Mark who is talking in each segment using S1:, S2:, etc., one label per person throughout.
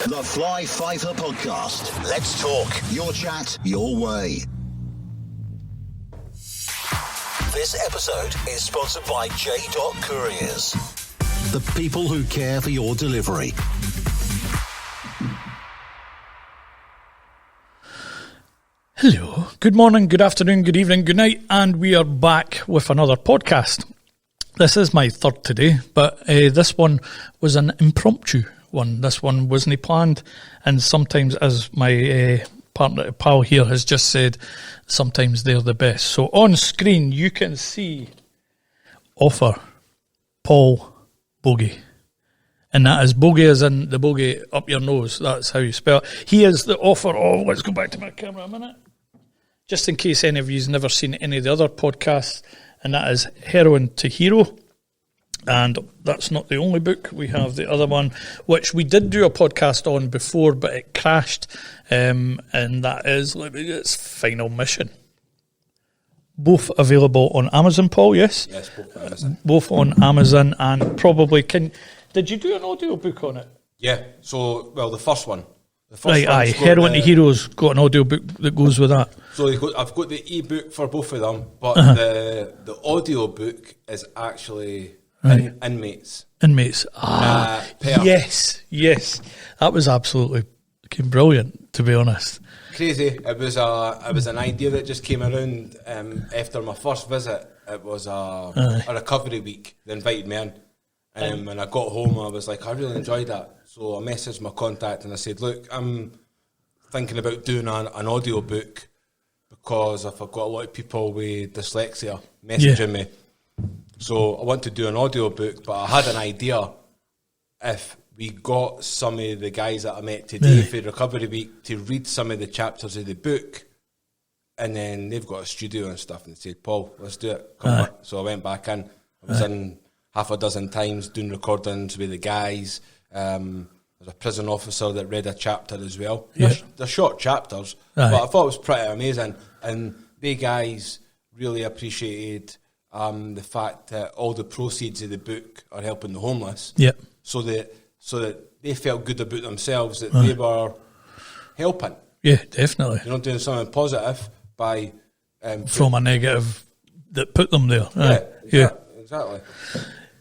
S1: The Fly Fifer Podcast. Let's talk. Your chat, your way. This episode is sponsored by J. Couriers. The people who care for your delivery.
S2: Hello, good morning, good afternoon, good evening, good night, and we are back with another podcast. This is my third today, but this one was an impromptu one. This one wasn't planned, and sometimes, as my partner pal here has just said, sometimes they're the best. So on screen you can see author Paul Boggy. And that is bogey as in the bogey up your nose. That's how you spell it. He is the author of, let's go back to my camera a minute, just in case any of you's never seen any of the other podcasts, and that is Heroin to Hero. And that's not the only book. We have the other one, which we did do a podcast on before, but it crashed. And that is, let me get its Final Mission. Both available on Amazon, Paul, yes?
S3: Yes, both on Amazon.
S2: Both on Amazon, and probably did you do an audio book on it?
S3: Yeah, so, well, the first one.
S2: Right, aye. Heroin to Hero's got an audio book that goes with that.
S3: So I've got the e-book for both of them, but the audio book is actually Inmates.
S2: Inmates. Yes. That was absolutely brilliant, to be honest.
S3: Crazy. It was an idea that just came around after my first visit. It was a recovery week. They invited me in. When I got home, I was like, I really enjoyed that. So I messaged my contact and I said, look, I'm thinking about doing an audio book because I've got a lot of people with dyslexia messaging me. So I want to do an audio book, but I had an idea if we got some of the guys that I met today for Recovery Week to read some of the chapters of the book, and then they've got a studio and stuff, and they said, Paul, let's do it. Come back. So I went back in. I was in half a dozen times doing recordings with the guys. There's a prison officer that read a chapter as well. They're short chapters, but I thought it was pretty amazing. And they guys really appreciated the fact that all the proceeds of the book are helping the homeless. Yep. So that they felt good about themselves, that they were helping.
S2: Yeah, definitely.
S3: You know, doing something positive by
S2: from a negative that put them there.
S3: Exactly.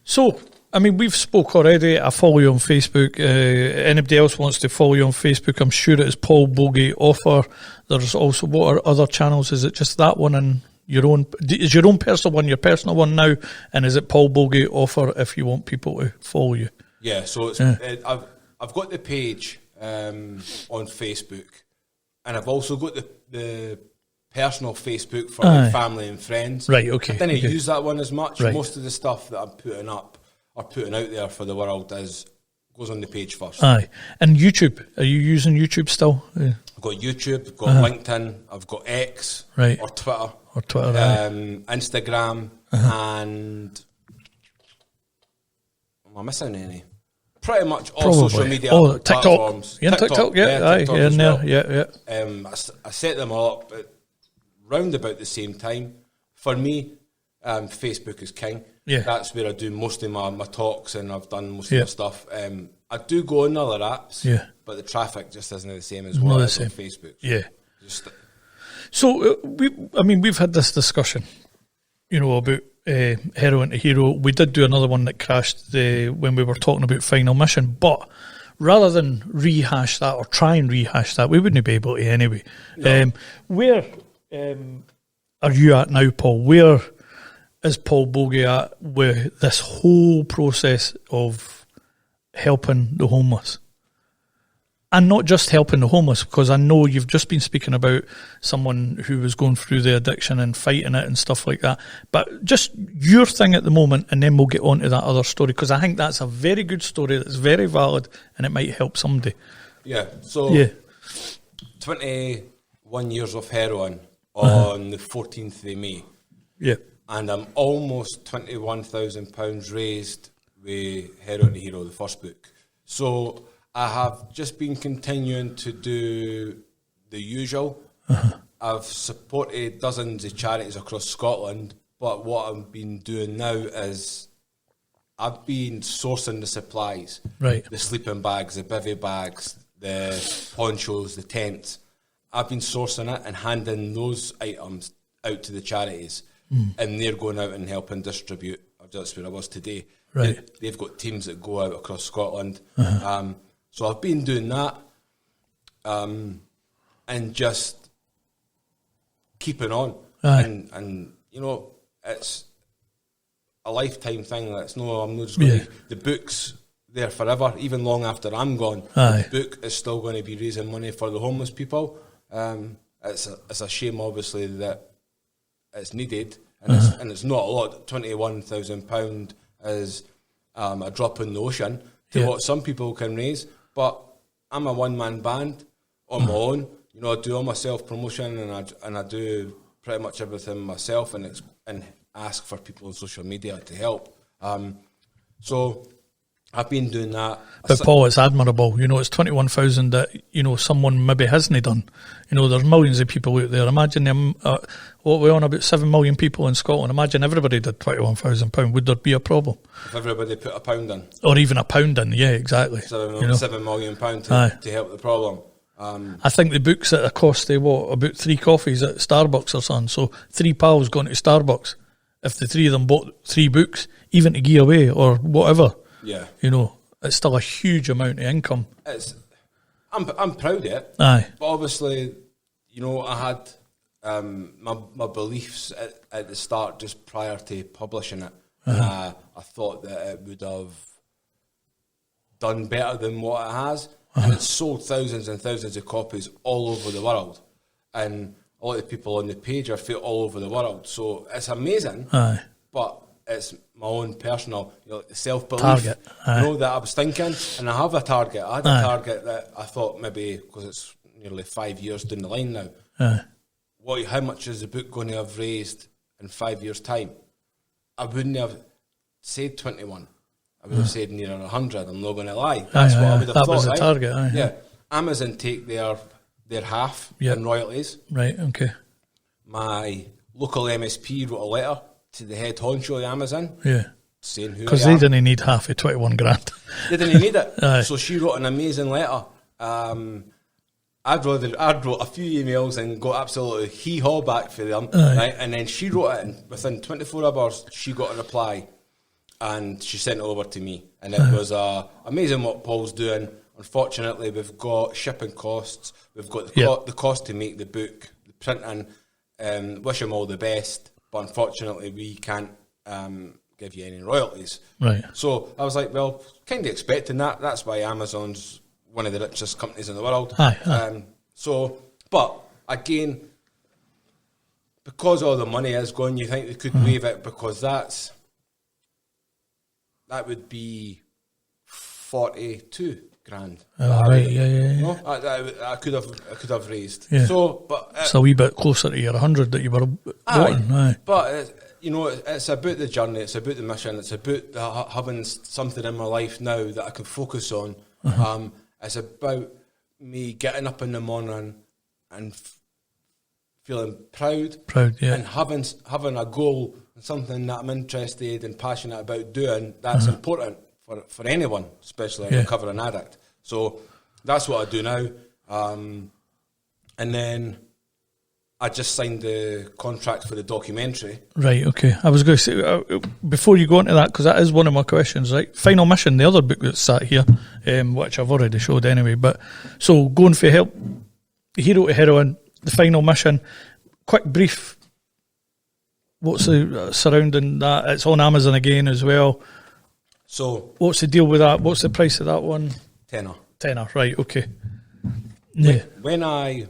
S2: So, I mean, we've spoke already. I follow you on Facebook. Anybody else wants to follow you on Facebook, I'm sure it is Paul Boggy Author. There's also, what are other channels? Is it just that one and your own? Is your own personal one your personal one now? And is it Paul Boggy Author if you want people to follow you?
S3: Yeah, so it's, I've got the page on Facebook, and I've also got the personal Facebook for like family and friends.
S2: Right, okay.
S3: I didn't use that one as much.
S2: Right.
S3: Most of the stuff that I'm putting up or putting out there for the world goes on the page first.
S2: Aye. And YouTube, are you using YouTube still? Yeah.
S3: I've got YouTube, I've got LinkedIn, I've got X or Twitter. Instagram, and am I missing any? Pretty much all social media platforms.
S2: TikTok,
S3: I set them all up at round about the same time. For me, Facebook is king. Yeah. That's where I do most of my talks, and I've done most of my stuff. I do go on other apps, but the traffic just isn't the same as what it is on Facebook.
S2: So we've had this discussion, about Heroin to Hero. We did do another one that crashed when we were talking about Final Mission, but rather than rehash that or try and rehash that, we wouldn't be able to anyway. No. Where are you at now, Paul? Where is Paul Boggy at with this whole process of helping the homeless? And not just helping the homeless, because I know you've just been speaking about someone who was going through the addiction and fighting it and stuff like that. But just your thing at the moment, and then we'll get on to that other story, because I think that's a very good story that's very valid and it might help somebody.
S3: Yeah, so 21 years of heroin on the 14th of May. Yeah. And I'm almost £21,000 raised with Heroin to Hero, the first book. So I have just been continuing to do the usual. I've supported dozens of charities across Scotland, but what I've been doing now is I've been sourcing the supplies, right? The sleeping bags, the bivy bags, the ponchos, the tents. I've been sourcing it and handing those items out to the charities, and they're going out and helping distribute. That's where I was today.
S2: Right.
S3: They've got teams that go out across Scotland. So I've been doing that, and just keeping on. And you know, it's a lifetime thing. It's no, I'm not just going to, the book's there forever, even long after I'm gone. The book is still going to be raising money for the homeless people. It's a shame, obviously, that it's needed, and it's not a lot. £21,000 is a drop in the ocean to what some people can raise. But I'm a one-man band on my own. You know, I do all my self-promotion, and I do pretty much everything myself, and ask for people on social media to help. So I've been doing that.
S2: But Paul, it's admirable. You know, it's 21,000 that, you know, someone maybe hasn't done. You know, there's millions of people out there. Imagine them, what we're on, about 7 million people in Scotland. Imagine everybody did £21,000. Would there be a problem?
S3: If everybody put £1 in.
S2: Or even £1 in, yeah, exactly.
S3: £7 million to help the problem.
S2: I think the books at a cost, about 3 coffees at Starbucks or something. So 3 pals going to Starbucks. If the 3 of them bought 3 books, even to give away or whatever. Yeah, you know, it's still a huge amount of income. I'm proud of it. Aye,
S3: but obviously, you know, I had my beliefs at the start just prior to publishing it. I thought that it would have done better than what it has, and it's sold thousands and thousands of copies all over the world, and a lot of people on the page are all over the world. So it's amazing. Aye, but it's my own personal, you know, self-belief. Target. You know, that I was thinking, and I have a target. I had a target that I thought maybe, because it's nearly 5 years down the line now, how much is the book going to have raised in 5 years' time? I wouldn't have said 21. I would have said nearer 100. I'm not going to lie. That's what I would have thought. That was the target. Yeah. Amazon take their half in royalties.
S2: Right, okay.
S3: My local MSP wrote a letter to the head honcho of Amazon.
S2: Yeah.
S3: Saying who
S2: because they didn't need half of 21 grand.
S3: They didn't need it. So she wrote an amazing letter. I wrote a few emails and got absolutely hee-haw back for them. Right? And then she wrote it, and within 24 hours, she got a reply. And she sent it over to me. And it was amazing what Paul's doing. Unfortunately, we've got shipping costs. We've got the cost to make the book, the printing. Wish him all the best. But unfortunately, we can't give you any royalties.
S2: Right.
S3: So I was like, well, kind of expecting that. That's why Amazon's one of the richest companies in the world. But again, because all the money is gone, you think they could waive it, because that would be 42 grand.
S2: Right, yeah.
S3: No? I could have raised. Yeah. So, but
S2: it's a wee bit closer to your 100 that you were wanting. Aye.
S3: But you know, it's about the journey. It's about the mission. It's about having something in my life now that I can focus on. It's about me getting up in the morning and feeling proud, and having a goal and something that I'm interested and passionate about doing. That's important for anyone, especially a recovering addict. So that's what I do now. And then I just signed the contract for the documentary.
S2: Right, okay. I was going to say, before you go into that, because that is one of my questions, right? Final Mission, the other book that's sat here, which I've already showed anyway. But so going for help, Hero to Heroin, the Final Mission, quick brief. What's the surrounding that? It's on Amazon again as well.
S3: So
S2: what's the deal with that? What's the price of that one?
S3: Tenner,
S2: right? Okay. Yeah.
S3: When I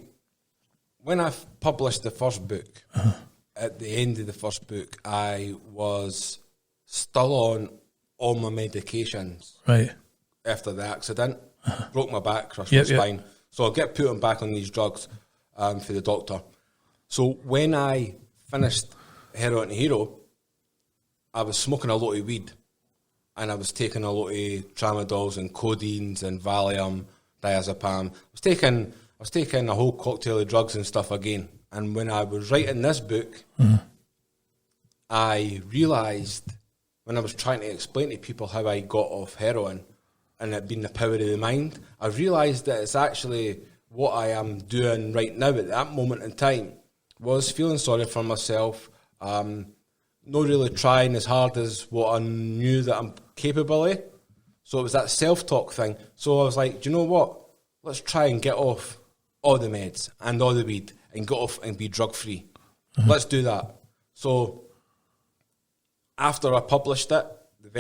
S3: published the first book, at the end of the first book, I was still on all my medications.
S2: Right.
S3: After the accident, broke my back, crushed my spine. So I get put on back on these drugs for the doctor. So when I finished Heroin to Hero, I was smoking a lot of weed. And I was taking a lot of tramadols and codeines and Valium, diazepam. I was taking a whole cocktail of drugs and stuff again. And when I was writing this book, I realised when I was trying to explain to people how I got off heroin and it being the power of the mind, I realised that it's actually what I am doing right now at that moment in time was feeling sorry for myself, not really trying as hard as what I knew that I'm capable of. So it was that self-talk thing. So I was like, do you know what? Let's try and get off all the meds and all the weed and get off and be drug-free. Let's do that. So after I published it, the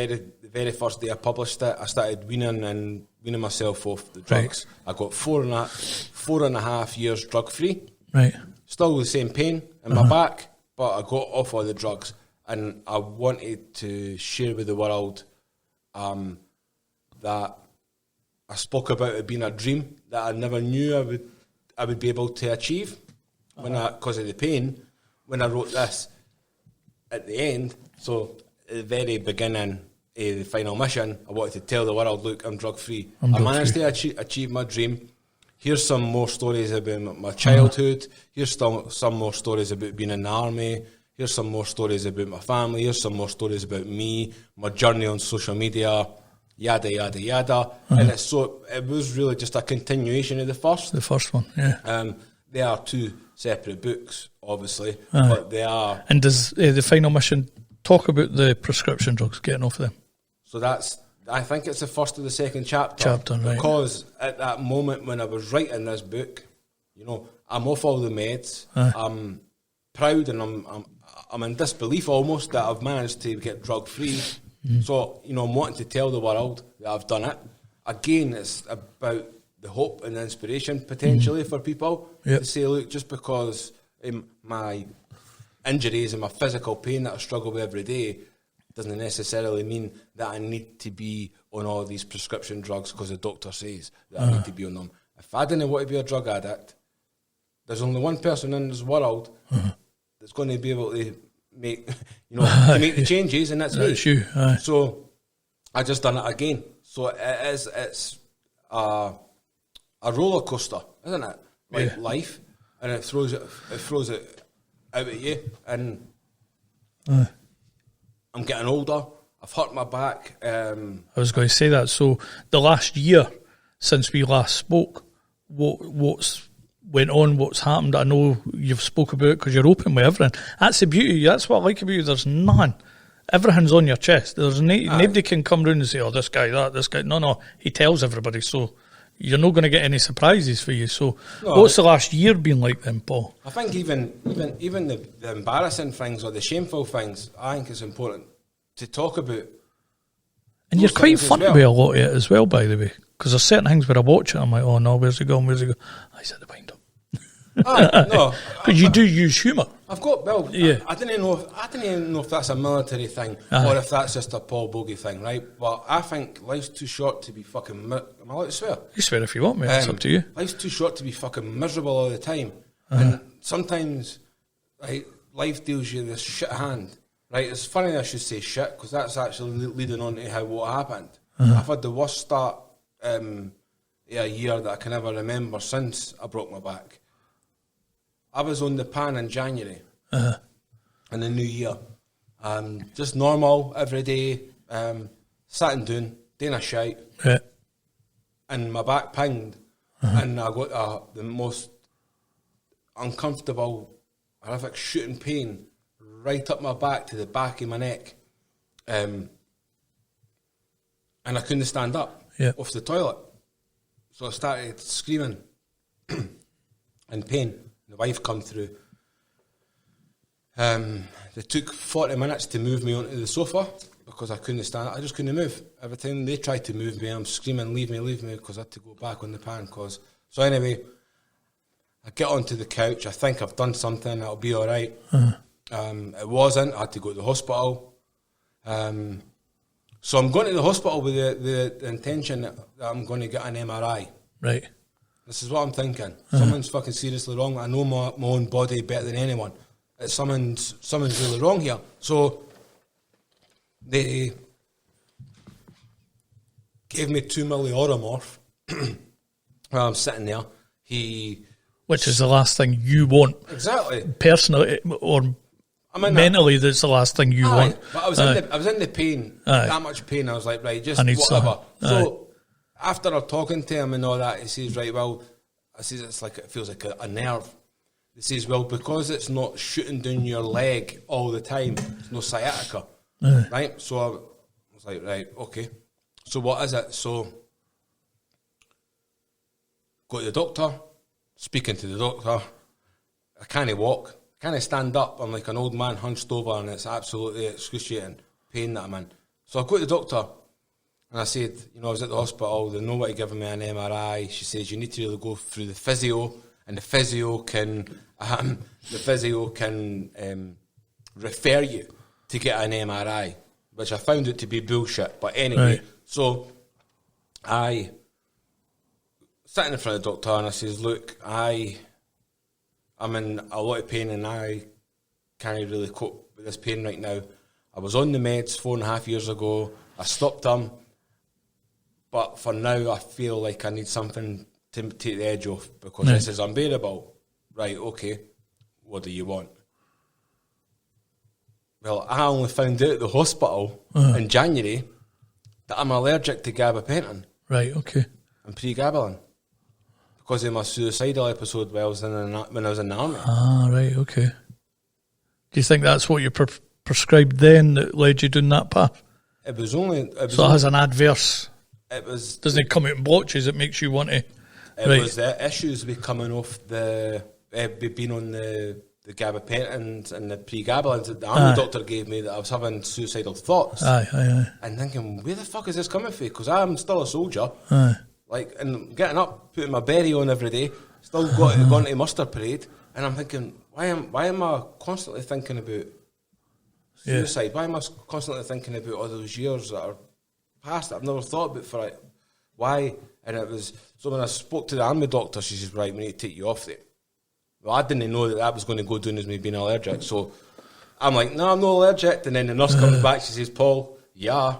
S3: very first day I published it, I started weaning myself off the drugs. Right. I got 4.5 years drug-free. Right. Still the same pain in my back, but I got off all the drugs. And I wanted to share with the world that I spoke about it being a dream that I never knew I would be able to achieve because of the pain. When I wrote this at the end, so at the very beginning, the final mission, I wanted to tell the world, look, I'm drug-free. I managed to achieve my dream. Here's some more stories about my childhood. Here's some more stories about being in the army. Here's some more stories about my family. Here's some more stories about me, my journey on social media, yada, yada, yada. And it was really just a continuation of the first.
S2: The first one, yeah.
S3: They are two separate books, obviously, but they are...
S2: And does the final mission talk about the prescription drugs, getting off of them?
S3: So I think it's the first of the second chapter.
S2: Right.
S3: Because at that moment when I was writing this book, I'm off all the meds. I'm proud and I'm in disbelief almost that I've managed to get drug-free. So, I'm wanting to tell the world that I've done it. Again, it's about the hope and the inspiration potentially for people to say, look, just because my injuries and my physical pain that I struggle with every day doesn't necessarily mean that I need to be on all these prescription drugs because the doctor says that I need to be on them. If I didn't want to be a drug addict, there's only one person in this world that's going to be able to make, to make the changes, and that's me.
S2: That's you.
S3: So I just done it again. So it's a roller coaster, isn't it? Like life, and it throws it out at you. And I'm getting older. I've hurt my back.
S2: I was going to say that. So the last year since we last spoke, what's went on, what's happened? I know you've spoke about it because you're open with everything. That's the beauty. That's what I like about you. There's nothing. Everything's on your chest. There's nobody can come round and say, "Oh, this guy, that, this guy." No. He tells everybody. So you're not going to get any surprises for you. So what's the last year been like then, Paul?
S3: I think even the embarrassing things or the shameful things, I think it's important to talk about.
S2: And you're quite funny with a lot of it as well, by the way. Because there's certain things where I watch it, I'm like, oh no, where's he going? He's at the wind up.
S3: No,
S2: because you do use humour.
S3: I've got I didn't even know if that's a military thing or if that's just a Paul Boggy thing, right? But I think life's too short to be fucking. Am I allowed to swear?
S2: You swear if you want, mate. It's up to you.
S3: Life's too short to be fucking miserable all the time, and sometimes, right, life deals you this shit hand. Right, it's funny I should say shit because that's actually leading on to what happened. I've had the worst start a year that I can ever remember since I broke my back. I was on the pan in January in the new year. Just normal, every day, sitting down, doing a shite.
S2: Yeah.
S3: And my back pinged. And I got the most uncomfortable, horrific shooting pain right up my back to the back of my neck. And I couldn't stand up off the toilet. So I started screaming in pain. The wife come through. They took 40 minutes to move me onto the sofa because I couldn't stand it. I just couldn't move. Every time they tried to move me, I'm screaming, leave me, because I had to go back on the pan. So anyway, I get onto the couch. I think I've done something. It'll be all right. It wasn't. I had to go to the hospital. So I'm going to the hospital with the intention that I'm going to get an MRI.
S2: Right.
S3: This is what I'm thinking. Something's fucking seriously wrong. I know my own body better than anyone. Something's really wrong here. So they gave me 2 millioromorph while I'm sitting there.
S2: Which is the last thing you want.
S3: Exactly.
S2: Personally or mentally, that's the last thing you want.
S3: But I was in the pain, that much pain. I was like, right, just
S2: I need
S3: whatever.
S2: Some.
S3: So after I'm talking to him and all that, he says, right, well, I says, it feels like a nerve. He says, well, because it's not shooting down your leg all the time, there's no sciatica, right? So I was like, right, okay. So what is it? So go to the doctor, speaking to the doctor. I can't walk, can't stand up. I'm like an old man hunched over, and it's absolutely excruciating pain that I'm in. So I go to the doctor, and I said, I was at the hospital, they know what to give me an MRI. She says, you need to really go through the physio, and the physio can refer you to get an MRI, which I found it to be bullshit. But anyway, so I sat in front of the doctor, and I says, look, I'm in a lot of pain, and I can't really cope with this pain right now. I was on the meds 4.5 years ago. I stopped them. But for now, I feel like I need something to take the edge off, because this is unbearable. Right, okay, what do you want? Well, I only found out at the hospital in January that I'm allergic to gabapentin.
S2: Right, okay.
S3: And pregabalin. Because of my suicidal episode when I was in the army.
S2: Ah, right, okay. Do you think that's what you prescribed then that led you down that path?
S3: It has
S2: an adverse... Doesn't it come out in blotches? It makes you want to...
S3: It was the issues with coming off being on the gabapentin and the pregabalins that the army doctor gave me, that I was having suicidal thoughts.
S2: Aye.
S3: And thinking, where the fuck is this coming from? Because I'm still a soldier. Like, and getting up, putting my berry on every day, still going to muster parade, and I'm thinking, why am I constantly thinking about suicide? Why am I constantly thinking about all those years that are past that I've never thought about for it? Why? And it was, so when I spoke to the army doctor, she says, right, we need to take you off there. Well, I didn't know that was going to go down as me being allergic, so I'm like, no, I'm not allergic. And then the nurse comes back, she says, Paul, yeah.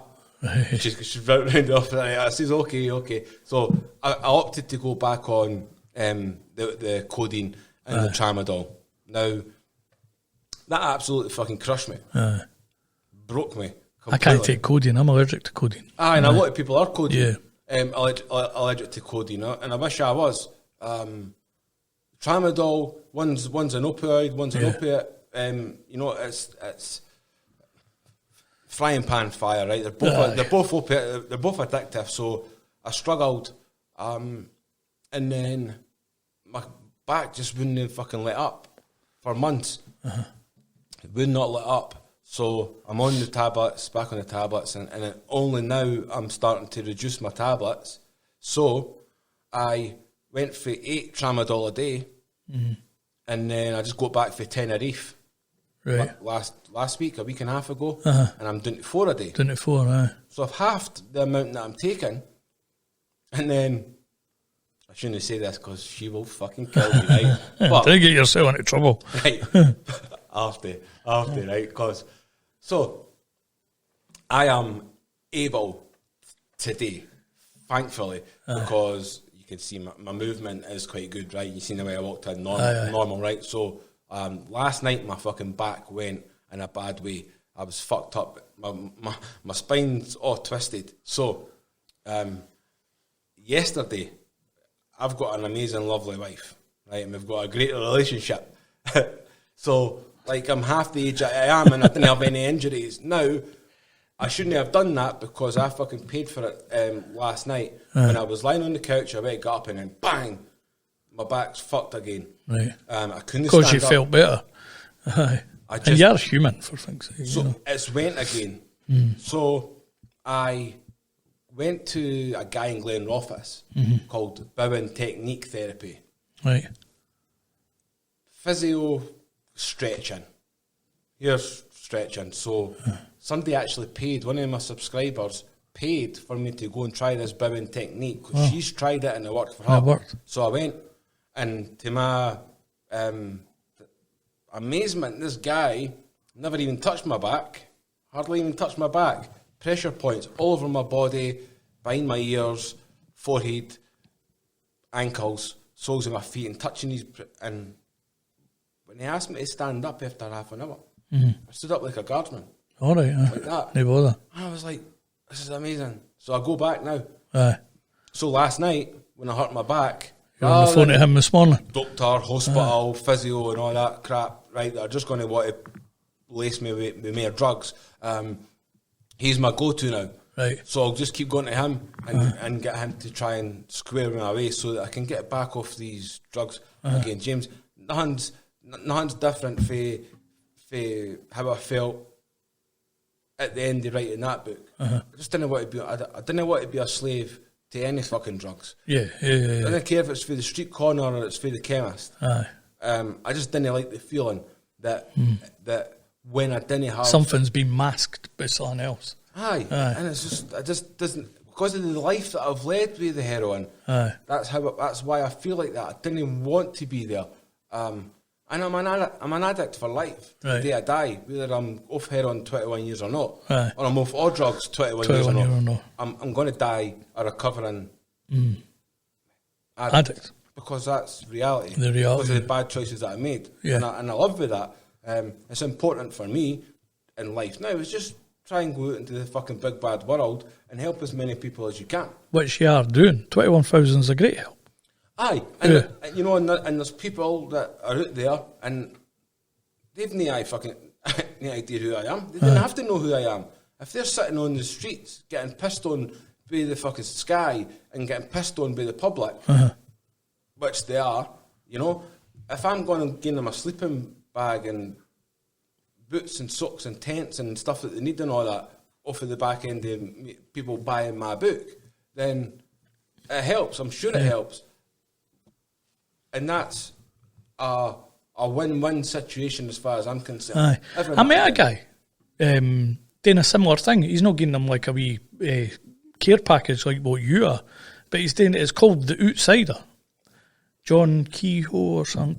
S3: She's round off. I says, okay. So I opted to go back on the codeine and the tramadol. Now, that absolutely fucking crushed me. Broke me completely.
S2: I can't take codeine. I'm allergic to codeine.
S3: And a lot of people are codeine. Allergic to codeine, and I wish I was. Tramadol, one's an opioid, one's an opiate. It's frying pan fire, right? They're both opiate, they're both addictive. So I struggled, and then my back just wouldn't fucking let up for months. It would not let up. So I'm on the tablets, back on the tablets, and only now I'm starting to reduce my tablets. So I went for 8 tramadol a day, and then I just got back for Tenerife last week, a week and a half ago, and I'm doing 4 a day.
S2: Doing it 4,
S3: So I've halved the amount that I'm taking, and then I shouldn't say this because she will fucking kill me, right? But
S2: don't get yourself into trouble.
S3: Right, after, right? Because so I am able today, thankfully, because you can see my movement is quite good, right? You seen the way I walked in normal, right? So last night my fucking back went in a bad way. I was fucked up. My spine's all twisted. So yesterday, I've got an amazing, lovely wife, right? And we've got a great relationship. So, like, I'm half the age I am, and I didn't have any injuries. Now, I shouldn't have done that because I fucking paid for it last night. When I was lying on the couch, I went, got up, and then bang, my back's fucked again.
S2: Right.
S3: I couldn't stand up.
S2: Because you felt better. And you're human, for things.
S3: So it's went again. So I went to a guy in Glenrothes called Bowen Technique Therapy.
S2: Right.
S3: Physio stretching. Here's stretching. So somebody actually paid, one of my subscribers paid for me to go and try this Bowen Technique because she's tried it and it worked for her.
S2: It worked.
S3: So I went, and to my amazement, this guy never even touched my back, hardly even touched my back. Pressure points all over my body, behind my ears, forehead, ankles, soles of my feet, and touching these. And when he asked me to stand up after half an hour, I stood up like a guardsman.
S2: All right,
S3: like that.
S2: No bother.
S3: And I was like, this is amazing. So I go back now. So last night, when I hurt my back,
S2: you're on the phone to him this morning.
S3: Doctor, hospital, physio and all that crap, right, they're just going to want to lace me with more drugs. He's my go-to now.
S2: Right.
S3: So I'll just keep going to him and get him to try and square me away so that I can get back off these drugs again. James, nothing's different for how I felt at the end of writing that book. I just didn't want to be. I didn't want to be a slave to any fucking drugs.
S2: Yeah.
S3: I didn't care if it's for the street corner or it's for the chemist.
S2: Aye.
S3: I just didn't like the feeling that when I didn't have
S2: something's been masked by something else.
S3: Aye. And it just doesn't, because of the life that I've led with the heroin.
S2: Aye.
S3: That's why I feel like that. I didn't want to be there. And I'm an addict for life.
S2: Right.
S3: The day I die, whether I'm off heroin 21 years or not,
S2: Aye.
S3: or I'm off all drugs 21 years or not, I'm going to die a recovering addict. Because that's reality.
S2: The reality.
S3: Because of the bad choices that I made.
S2: Yeah.
S3: And I love with that. It's important for me in life now. It's just try and go out into the fucking big bad world and help as many people as you can.
S2: Which you are doing. 21,000 is a great help.
S3: Aye. And, you know, and there's people that are out there and they've no idea who I am. They didn't have to know who I am. If they're sitting on the streets getting pissed on by the fucking sky and getting pissed on by the public, which they are, you know, if I'm going to give them a sleeping bag and boots and socks and tents and stuff that they need and all that off of the back end of people buying my book, then it helps. I'm sure it helps. And that's a win-win situation as far as I'm concerned.
S2: Aye. I met a guy doing a similar thing. He's not giving them like a wee care package like what you are, but he's doing it's called The Outsider. John Kehoe or something.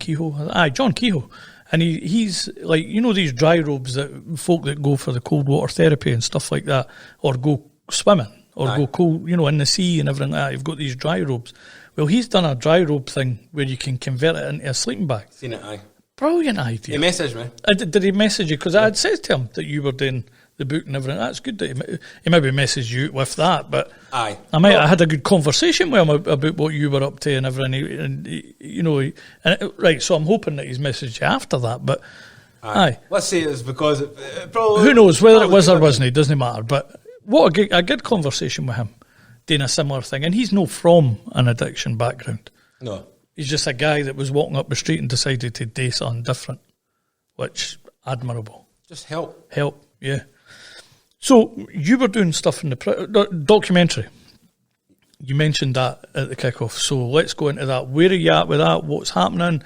S2: John Kehoe. And he's like, you know, these dry robes that folk that go for the cold water therapy and stuff like that, or go swimming, or go cold, you know, in the sea and everything like that. You've got these dry robes. Well, he's done a dry robe thing where you can convert it into a sleeping bag.
S3: Seen it, aye.
S2: Brilliant idea.
S3: He messaged me.
S2: Did he message you? Because I had said to him that you were doing the book and everything. That's good that he maybe messaged you with that, but
S3: aye.
S2: I had a good conversation with him about what you were up to and everything. Right, so I'm hoping that he's messaged you after that, but aye.
S3: Let's say it's because it probably...
S2: Who knows, whether it was or wasn't, it doesn't matter, but what a good conversation with him, doing a similar thing, and he's no from an addiction background.
S3: No.
S2: He's just a guy that was walking up the street and decided to do something different, which, admirable.
S3: Just help.
S2: Help, yeah. So, you were doing stuff in the documentary. You mentioned that at the kickoff, so let's go into that. Where are you at with that? What's happening?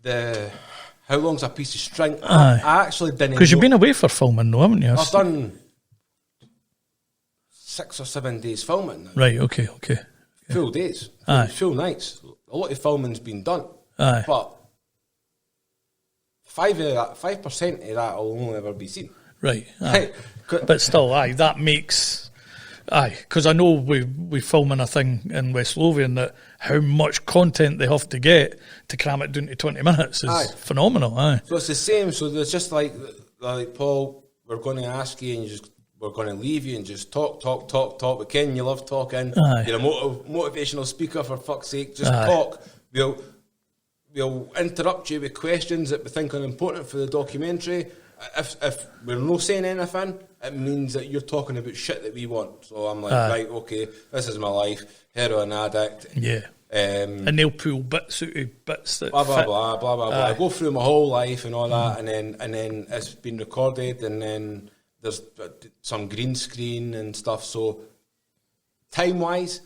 S3: How long's a piece of string?
S2: Aye.
S3: I actually didn't know.
S2: Because you've been away for filming, though, haven't you?
S3: I've done 6 or 7 days filming now.
S2: Right, okay.
S3: Full days.
S2: Aye.
S3: Full nights. A lot of filming's been done.
S2: Aye.
S3: But 5% of that will only ever be seen.
S2: Right. Aye. But still, that makes... because I know we filming a thing in West Lothian that how much content they have to get to cram it down to 20 minutes is phenomenal. Aye.
S3: So it's the same. So there's just like Paul, we're going to ask you and we're going to leave you and just talk. But Ken, you love talking.
S2: Aye.
S3: You're a motivational speaker, for fuck's sake. Just talk. We'll interrupt you with questions that we think are important for the documentary. If we're not saying anything, it means that you're talking about shit that we want. So I'm like, right, okay, this is my life, heroin addict.
S2: Yeah. And they'll pull bits out of bits that
S3: blah blah blah. I go through my whole life and all that, and then it's been recorded, and then there's some green screen and stuff. So time wise,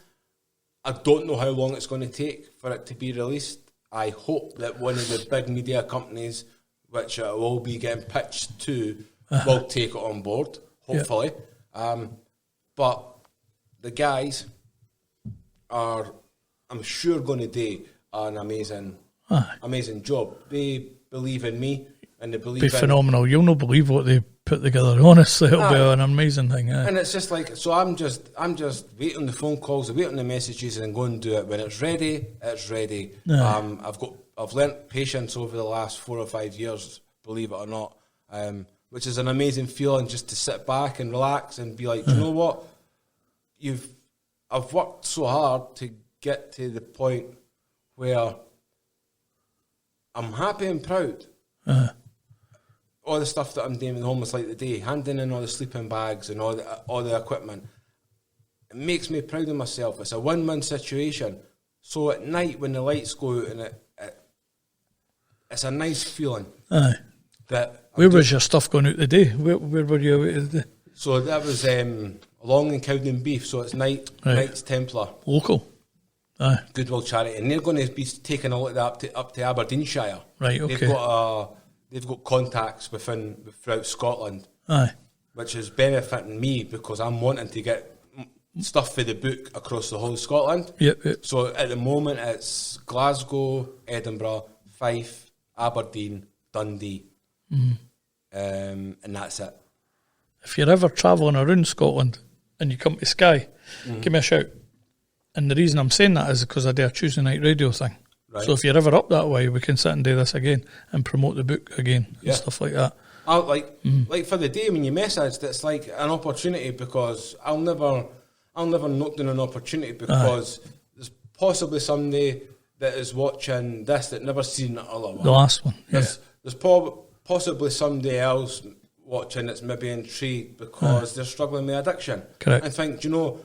S3: I don't know how long it's going to take for it to be released. I hope that one of the big media companies, which it will be getting pitched to, will take it on board, hopefully. Yep. But the guys are, I'm sure, going to do an amazing job. They believe in me, and they believe in...
S2: It'll be phenomenal. You'll not believe what they put together, honestly. It'll be an amazing thing.
S3: And it's just like, so I'm just waiting on the phone calls, waiting on the messages, and going to do it. When it's ready, it's ready. I've learnt patience over the last 4 or 5 years, believe it or not, which is an amazing feeling, just to sit back and relax and be like, you know what, you've I've worked so hard to get to the point where I'm happy and proud. All the stuff that I'm doing with Homeless Like Today, handing in all the sleeping bags and all the equipment, it makes me proud of myself. It's a win-win situation. So at night when the lights go out, and it's a nice feeling.
S2: Aye. Where was your stuff going out today? Where were you out today?
S3: So that was Long and Cowden Beef. So it's Knights Templar.
S2: Local. Aye.
S3: Goodwill charity. And they're going to be taking a lot of that up to Aberdeenshire.
S2: Right, okay.
S3: They've got contacts throughout Scotland.
S2: Aye.
S3: Which is benefiting me because I'm wanting to get stuff for the book across the whole of Scotland.
S2: Yep.
S3: So at the moment it's Glasgow, Edinburgh, Fife, Aberdeen, Dundee, and that's it.
S2: If you're ever travelling around Scotland and you come to Skye, give me a shout. And the reason I'm saying that is because I do a Tuesday night radio thing. Right. So if you're ever up that way, we can sit and do this again and promote the book again and stuff like that.
S3: Like for the day when you messaged, it's like an opportunity because I'll never knock down an opportunity because there's possibly somebody that is watching this that never seen the other one.
S2: The last one,
S3: There's possibly somebody else watching that's maybe intrigued because they're struggling with addiction.
S2: Correct.
S3: And think, do you know,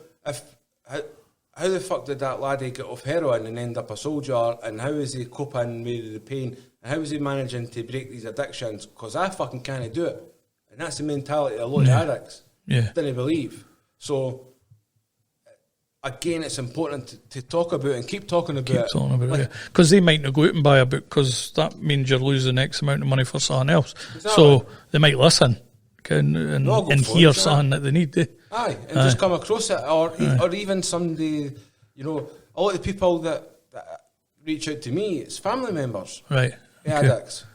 S3: how the fuck did that laddie get off heroin and end up a soldier, and how is he coping with the pain, and how is he managing to break these addictions? Because I fucking can't do it. And that's the mentality of a lot of addicts.
S2: Yeah.
S3: Didn't believe. So, again, it's important to talk about and keep talking about it.
S2: It, because they might not go out and buy a book because that means you're losing X amount of money for something else.
S3: Exactly.
S2: So they might listen and hear something that they need to.
S3: Aye, and just come across it, or even somebody, you know, a lot of the people that reach out to me, it's family members,
S2: right?
S3: The addicts,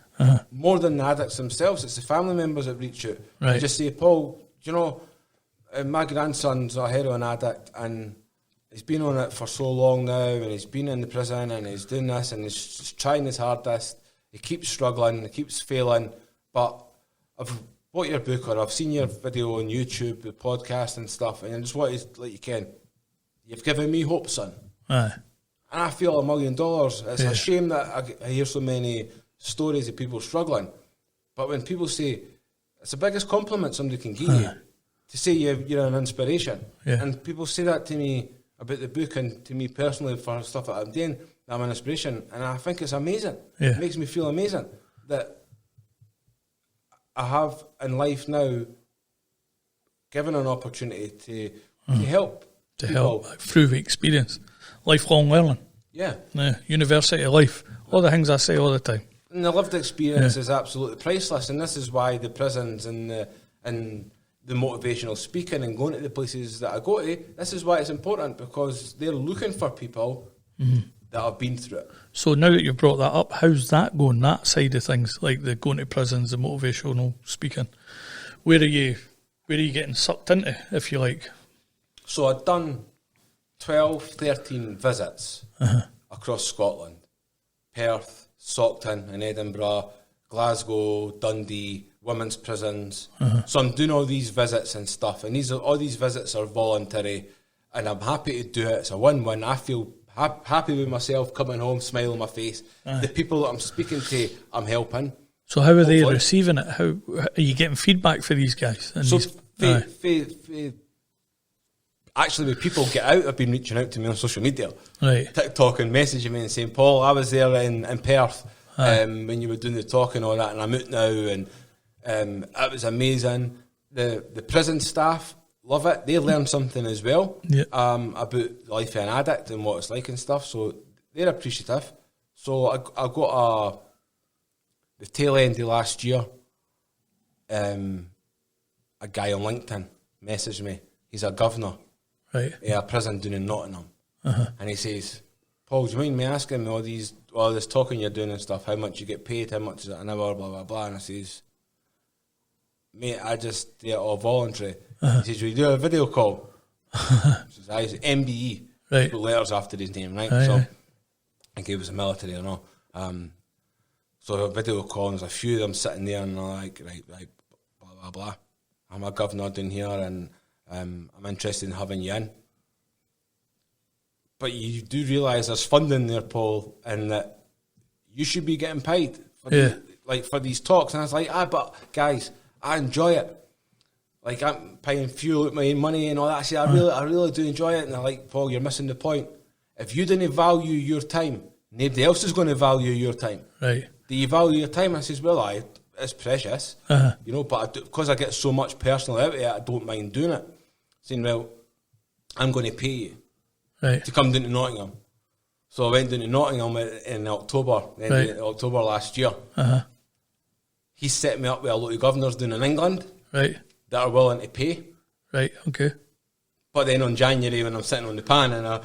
S3: more than the addicts themselves. It's the family members that reach out.
S2: Right.
S3: And just say, Paul, you know, my grandson's a heroin addict, and he's been on it for so long now, and he's been in the prison, and he's doing this, and he's trying his hardest. He keeps struggling, he keeps failing, but I've bought your book, or I've seen your video on YouTube, the podcast and stuff, and I just want to let you ken, you've given me hope, son.
S2: Aye.
S3: And I feel $1 million. It's a shame that I hear so many stories of people struggling. But when people say, it's the biggest compliment somebody can give you, to say you're an inspiration. Yeah. And people say that to me about the book and to me personally for stuff that I'm doing, that I'm an inspiration. And I think it's amazing. Yeah. It makes me feel amazing that I have in life now given an opportunity to help
S2: to people. Help through the experience, lifelong learning.
S3: Yeah,
S2: university of life. All the things I say all the time.
S3: And the lived experience is absolutely priceless, and this is why the prisons and the motivational speaking and going to the places that I go to. This is why it's important, because they're looking for people that have been through it.
S2: So now that you've brought that up, how's that going, that side of things, like the going to prisons, the motivational speaking? Where are you getting sucked into, if you like?
S3: So I've done 12, 13 visits across Scotland. Perth, Stockton in Edinburgh, Glasgow, Dundee, women's prisons. So I'm doing all these visits and stuff, and all these visits are voluntary, and I'm happy to do it. It's a win-win. I feel happy with myself, coming home, smile on my face. The people that I'm speaking to, I'm helping.
S2: So how are they receiving it? How are you getting feedback for these guys? And
S3: so actually, when people get out, I've been reaching out to me on social media,
S2: right?
S3: TikTok, and messaging me and saying, Paul, I was there in Perth when you were doing the talk and all that, and I'm out now, and it was amazing. The prison staff love it. They learn something as well about life of an addict and what it's like and stuff, so they're appreciative. So I got the tail end of last year, a guy on LinkedIn messaged me. He's a governor,
S2: right?
S3: A prison down in Nottingham, and he says, Paul, do you mind me asking me all this talking you're doing and stuff, how much you get paid, how much is it an hour, blah, blah, blah. And I says, mate, I just do it all voluntary. He says, will you do a video call? I says, MBE.
S2: Right.
S3: He put letters after his name, right? I think he was a military or no. So a video call, and there's a few of them sitting there, and they're like, right, blah, blah, blah. I'm a governor down here, and I'm interested in having you in. But you do realise there's funding there, Paul, and that you should be getting paid for these talks. And I was like, but guys, I enjoy it. Like, I'm paying fuel with my own money and all that. I said, I really do enjoy it. And they're like, Paul, you're missing the point. If you didn't value your time, nobody else is going to value your time.
S2: Right.
S3: Do you value your time? I says, well, it's precious, but because I get so much personal out of it, I don't mind doing it. Saying, well, I'm going to pay you to come down to Nottingham. So I went down to Nottingham in October, October last year. He set me up with a lot of governors down in England that are willing to pay.
S2: Right, okay.
S3: But then on January, when I'm sitting on the pan and I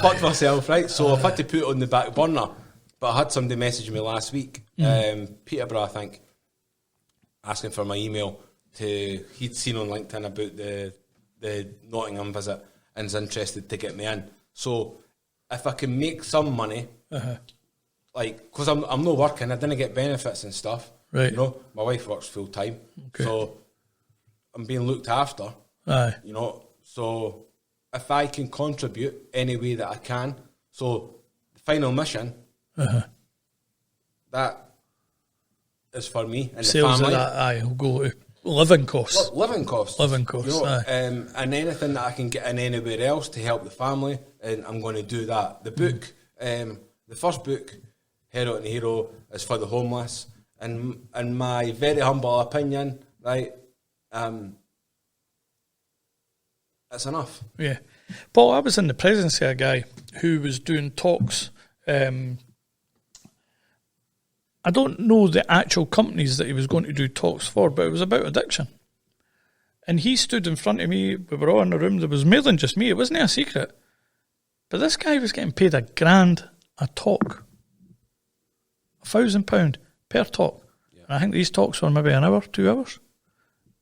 S3: fucked myself, right? So I've had to put it on the back burner. But I had somebody message me last week, Peterborough, I think, asking for my email. He'd seen on LinkedIn about the Nottingham visit and is interested to get me in. So if I can make some money, because I'm not working, I didn't get benefits and stuff.
S2: Right.
S3: You know, my wife works full time, so I'm being looked after. You know, so if I can contribute any way that I can, so the final mission, that is for me and
S2: sales
S3: the family.
S2: Of that, will go to living costs.
S3: Living costs.
S2: Living costs,
S3: you know, and anything that I can get in anywhere else to help the family, and I'm going to do that. The book, the first book, Heroin and Hero, is for the homeless. And in my very humble opinion, right, it's enough.
S2: Yeah. Paul, I was in the presence of a guy who was doing talks. I don't know the actual companies that he was going to do talks for, but it was about addiction. And he stood in front of me. We were all in the room. There was more than just me. It wasn't a secret. But this guy was getting paid $1,000 a talk. £1,000 per talk. Yeah. And I think these talks were maybe an hour, 2 hours.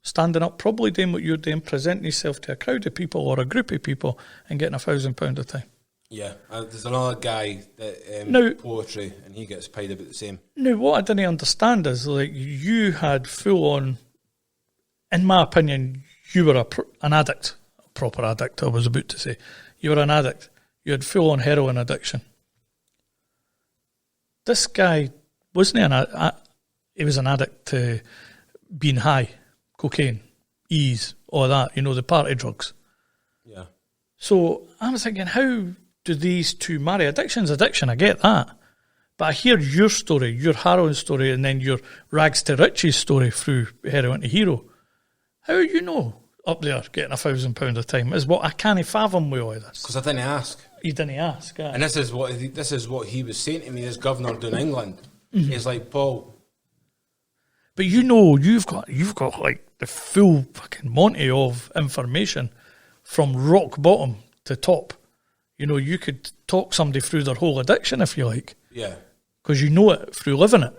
S2: Standing up, probably doing what you're doing, presenting yourself to a crowd of people or a group of people and getting £1,000 a time. Yeah,
S3: there's another guy that poetry, and he gets paid about the same.
S2: Now, what I didn't understand is, like, you had full on, in my opinion, you were an addict, a proper addict, I was about to say. You were an addict. You had full on heroin addiction. This guy wasn't he was an addict to being high, cocaine, ease, all that, you know, the party drugs.
S3: Yeah.
S2: So I was thinking, how do these two marry? Addiction's addiction, I get that. But I hear your story, your heroin story, and then your rags to riches story through Heroin to Hero. How you know up there getting £1,000 a time is what I can't fathom with all of this.
S3: Because I didn't ask.
S2: You didn't ask,
S3: And this is what he was saying to me, this governor down England. Mm-hmm. He's like, Paul.
S2: But you know, you've got like the full fucking monty of information from rock bottom to top. You know, you could talk somebody through their whole addiction if you like.
S3: Yeah.
S2: Because you know it through living it.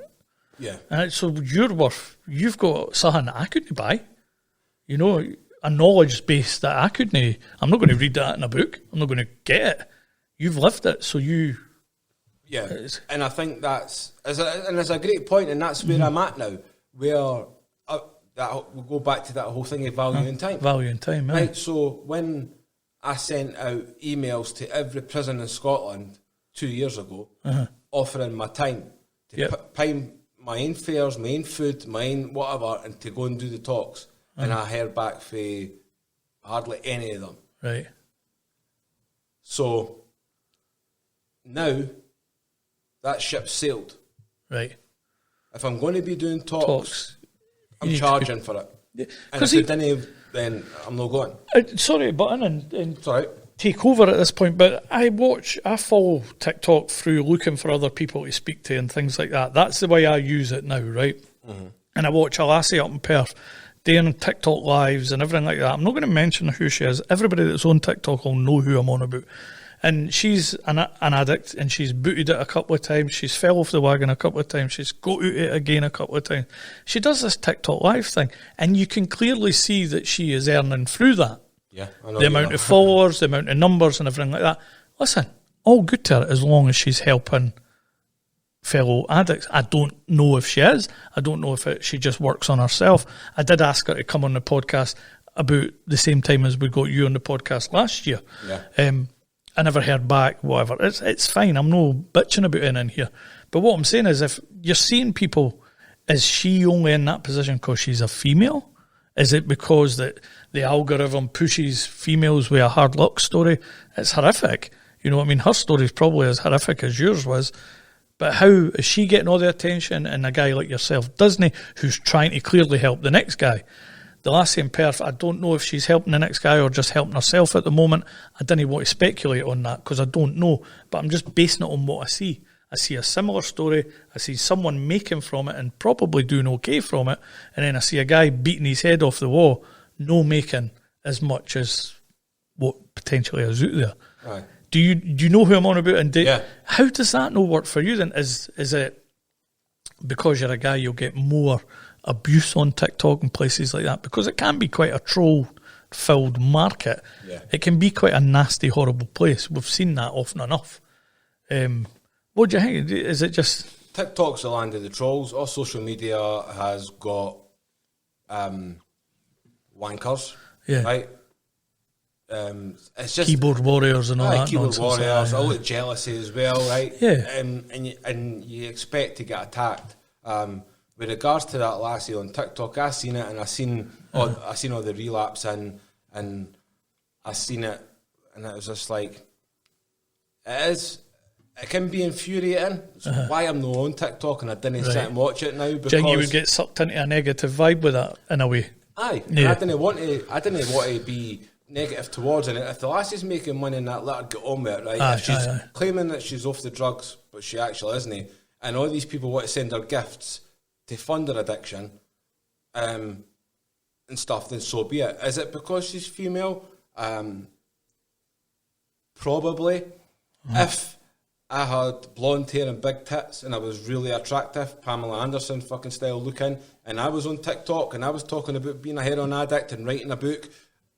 S3: Yeah.
S2: And so you've got something that I couldn't buy. You know, a knowledge base that I couldn't. I'm not going to read that in a book. I'm not going to get it. You've lived it, so you.
S3: Yeah. And I think it's a great point, and that's where I'm at now. Where we'll go back to that whole thing of value and time.
S2: Value and time,
S3: right? So when I sent out emails to every prison in Scotland 2 years ago, offering my time to pay my own fares, my own food, my own whatever, and to go and do the talks, and I heard back for hardly any of them.
S2: Right.
S3: So now that ship's sailed.
S2: Right.
S3: If I'm going to be doing talks I'm charging for it. Yeah. And if it didn't, then I'm not going.
S2: Sorry, but and
S3: sorry.
S2: Take over at this point, but I follow TikTok through looking for other people to speak to and things like that. That's the way I use it now, right? Mm-hmm. And I watch a lassie up in Perth doing TikTok lives and everything like that. I'm not going to mention who she is. Everybody that's on TikTok will know who I'm on about. And she's an addict, and she's booted it a couple of times. She's fell off the wagon a couple of times. She's got out it again a couple of times. She does this TikTok live thing, and you can clearly see that she is earning through that.
S3: Yeah, I know
S2: the amount of followers, the amount of numbers and everything like that. Listen, all good to her as long as she's helping fellow addicts. I don't know if she is. I don't know if she just works on herself. I did ask her to come on the podcast about the same time as we got you on the podcast last year.
S3: Yeah.
S2: I never heard back, whatever. It's fine. I'm no bitching about it in here. But what I'm saying is, if you're seeing people, is she only in that position because she's a female? Is it because that the algorithm pushes females with a hard luck story? It's horrific. You know what I mean? Her story is probably as horrific as yours was. But how is she getting all the attention and a guy like yourself doesn't, who's trying to clearly help the next guy? The lassie in Perth, I don't know if she's helping the next guy or just helping herself at the moment. I didn't want to speculate on that because I don't know. But I'm just basing it on what I see. I see a similar story. I see someone making from it and probably doing okay from it. And then I see a guy beating his head off the wall, no making as much as what potentially is out there.
S3: Right.
S2: Do you know who I'm on about? And
S3: yeah.
S2: How does that not work for you then? Is it because you're a guy you'll get more abuse on TikTok and places like that? Because it can be quite a troll-filled market.
S3: Yeah.
S2: It can be quite a nasty, horrible place. We've seen that often enough. What do you think? Is it just...
S3: TikTok's the land of the trolls. All social media has got wankers,
S2: Yeah.
S3: right? It's just
S2: keyboard warriors and all that
S3: keyboard
S2: nonsense.
S3: warriors, all the jealousy as well, right?
S2: Yeah.
S3: And you expect to get attacked. With regards to that lassie on TikTok, I seen it and I seen all the relapse and I seen it and it was just like it can be infuriating. It's why I'm not on TikTok and I didn't sit and watch it now. Because
S2: do you think you would get sucked into a negative vibe with that in a way?
S3: Aye,
S2: yeah.
S3: I didn't want to be negative towards it. If the lassie's making money and that, let her get on with it, right?
S2: Aye,
S3: if she's
S2: aye.
S3: claiming that she's off the drugs, but she actually isn't, and all these people want to send her gifts to fund her addiction, and stuff, then so be it. Is it because she's female? Probably. If I had blonde hair and big tits and I was really attractive, Pamela Anderson fucking style looking, and I was on TikTok and I was talking about being a heroin addict and writing a book,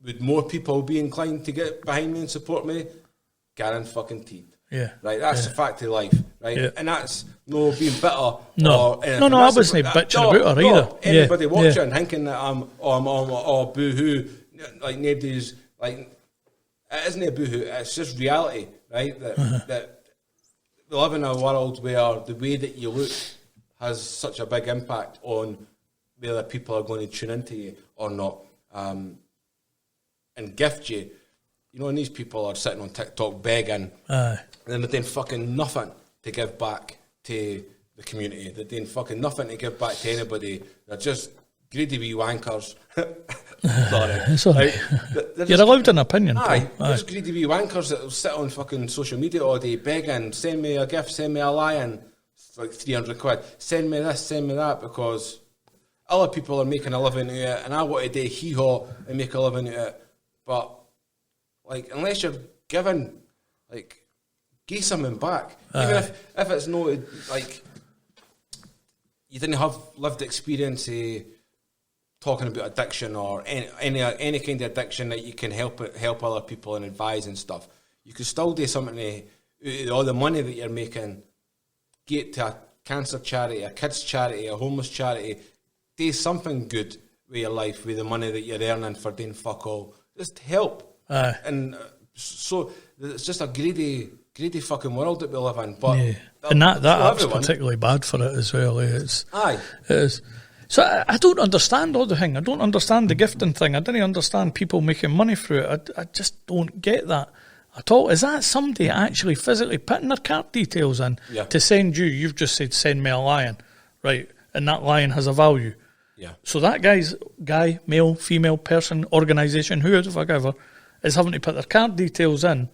S3: would more people be inclined to get behind me and support me? Guaranteed.
S2: Yeah.
S3: Right, that's the fact of life, right?
S2: Yeah.
S3: And that's no being bitter.
S2: No, I wasn't bitching about her either.
S3: Anybody watching thinking that I'm boo-hoo, like nobody's, like, it isn't a boo-hoo, it's just reality, right? That we live in a world where the way that you look has such a big impact on whether people are going to tune into you or not, and gift you. You know, and these people are sitting on TikTok begging, and then they're doing fucking nothing to give back to the community. They're doing fucking nothing to give back to anybody. They're just greedy wee wankers.
S2: Sorry. Sorry. You're allowed an opinion.
S3: Aye, there's greedy wee wankers that will sit on fucking social media all day begging, send me a gift, send me a lion, it's like 300 quid, send me this, send me that, because other people are making a living out of it, and I want to do hee-haw and make a living out of it. But, like, unless you're giving, like, give something back. Even if it's not, like, you didn't have lived experience talking about addiction or any kind of addiction that you can help other people and advise and stuff. You could still do something to all the money that you're making, get to a cancer charity, a kids charity, a homeless charity. Do something good with your life, with the money that you're earning for doing fuck all. Just help. And so it's just a greedy fucking world that we live in. But
S2: and that app's particularly bad for it as well. It is. So I don't understand all the thing. I don't understand the gifting thing. I didn't understand people making money through it. I just don't get that at all. Is that somebody actually physically putting their card details in to send you? You've just said, send me a lion, right? And that lion has a value.
S3: Yeah.
S2: So that guy, male, female, person, organisation, whoever the fuck ever, is having to put their card details in,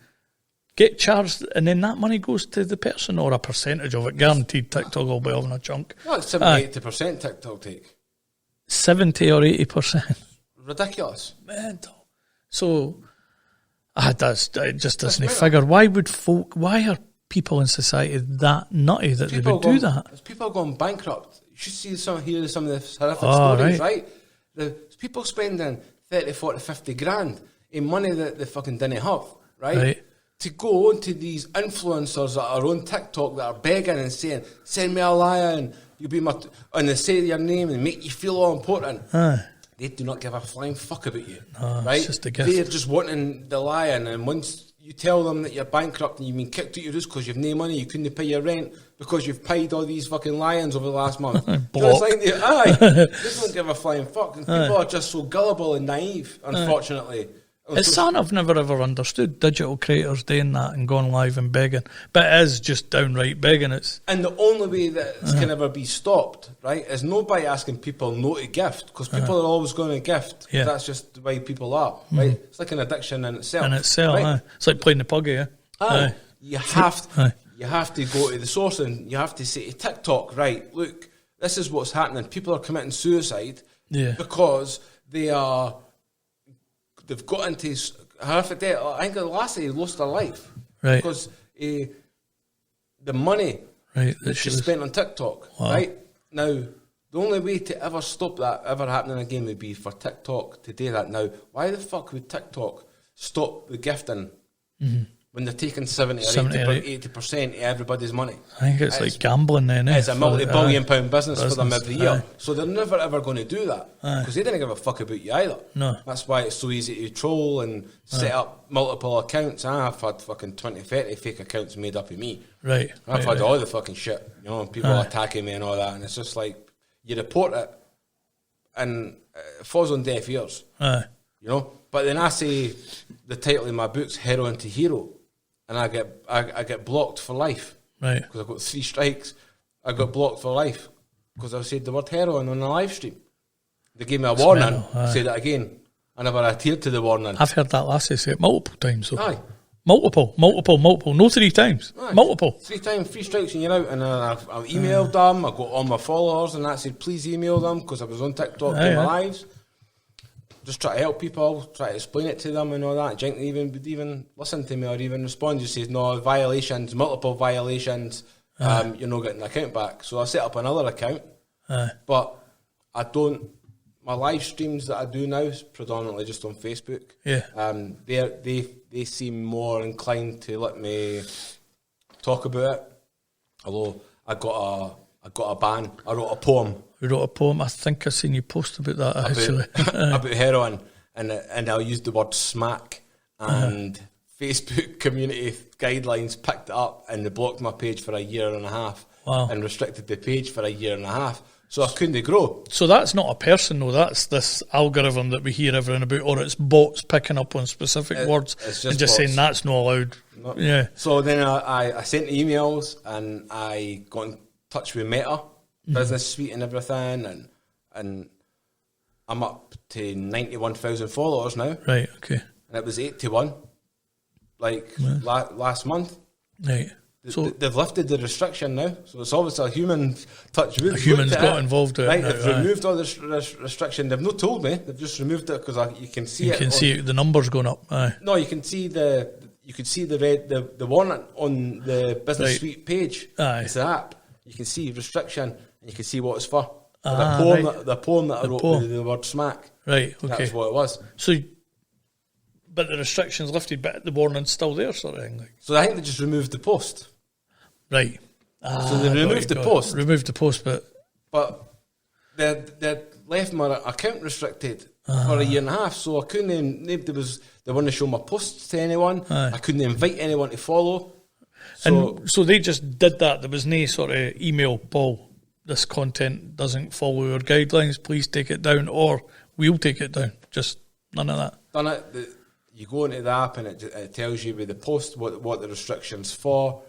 S2: get charged, and then that money goes to the person, or a percentage of it. Guaranteed TikTok will be having a chunk.
S3: No, it's 70-80% TikTok take.
S2: 70 or 80%.
S3: Ridiculous.
S2: Mental. So, it just doesn't figure. Why are people in society that nutty that they would do that?
S3: There's people going bankrupt. You should hear some of the horrific stories, right? There's people spending 30, 40, 50 grand in money that they fucking didn't have, right? To go on to these influencers that are on TikTok that are begging and saying, send me a lion, you'll be my... And they say your name and make you feel all important. They do not give a flying fuck about you, right?
S2: It's just a gift.
S3: They're just wanting the lion, and once you tell them that you're bankrupt and you've been kicked out your house because you've no money, you couldn't pay your rent because you've paid all these fucking lions over the last month. It's like, aye, they don't give a flying fuck. And people are just so gullible and naive, unfortunately.
S2: It's something I've never ever understood, digital creators doing that and going live and begging. But it is just downright begging.
S3: And the only way that it can ever be stopped, right, is not by asking people no to gift, because people are always going to gift.
S2: Yeah.
S3: That's just the way people are, right? It's like an addiction in itself.
S2: Right? It's like playing the puggy,
S3: Aye. You have to go to the source and you have to say to TikTok, right, look, this is what's happening. People are committing suicide because they've got into horrific debt. I think the last day lost their life because the money that she spent on TikTok. Right now, the only way to ever stop that ever happening again would be for TikTok to do that. Now, why the fuck would TikTok stop the gifting when they're taking 70 or 80% of everybody's money?
S2: I think it's like gambling then.
S3: It's a multi-billion pound business for them every year. So they're never ever going to do that because they didn't give a fuck about you either.
S2: No.
S3: That's why it's so easy to troll and set up multiple accounts. I've had fucking 20, 30 fake accounts made up of me.
S2: Right.
S3: I've had all the fucking shit. You know, people attacking me and all that. And it's just like, you report it and it falls on deaf ears. You know? But then I say the title of my book's Heroin to Hero. And I get blocked for life. Right. Because I've got 3 strikes. I got blocked for life because I said the word heroin on a live stream. They gave me a warning. Say that again. I never adhered to the warning.
S2: I've heard that lassie say it multiple times. So. Aye. Multiple. No 3 times. Aye. Multiple.
S3: 3 times, 3 strikes and you're out. And I've emailed them. I got all my followers and I said, please email them because I was on TikTok doing my lives. Just try to help people, try to explain it to them and all that. Jink would even listen to me or even respond. Just says, no, violations, multiple violations, you're not getting the account back. So I set up another account. But I don't, my live streams that I do now is predominantly just on Facebook. They seem more inclined to let me talk about it. Although I got a ban. I wrote a poem.
S2: You wrote a poem. I think I've seen you post about that actually.
S3: About heroin, and I used the word smack, and Facebook community guidelines picked it up and they blocked my page for a year and a half.
S2: Wow.
S3: And restricted the page for a year and a half. So I couldn't grow.
S2: So that's not a person though, that's this algorithm that we hear everything about, or it's bots picking up on specific words and just saying that's not allowed.
S3: No. Yeah. So then I sent emails and I got in touch with Meta, Business Suite and everything, and I'm up to 91,000 followers now.
S2: Right, okay.
S3: And it was 81, last month.
S2: Right.
S3: So they've lifted the restriction now, so it's obviously a human touch.
S2: A human's got involved in it.
S3: Right, they've removed all this restriction. They've not told me. They've just removed it because you can see it.
S2: You can see the numbers going up. Aye.
S3: No, you can see the the warning on the Business Suite page.
S2: Aye.
S3: It's the app. You can see restriction and you can see what it's for. The poem that I wrote with the word smack.
S2: Right, okay.
S3: That's what it was.
S2: So, but the restriction's lifted, but the warning's still there, sort of thing.
S3: So I think they just removed the post.
S2: Right.
S3: So they removed the post.
S2: Removed the post,
S3: but they left my account restricted for a year and a half. So I couldn't. They wouldn't show my posts to anyone. I couldn't invite anyone to follow.
S2: So they just did that. There was no sort of email, Paul, this content doesn't follow our guidelines, please take it down, or we'll take it down. Just none of that.
S3: Done it. You go into the app and it tells you with the post what the restriction's for.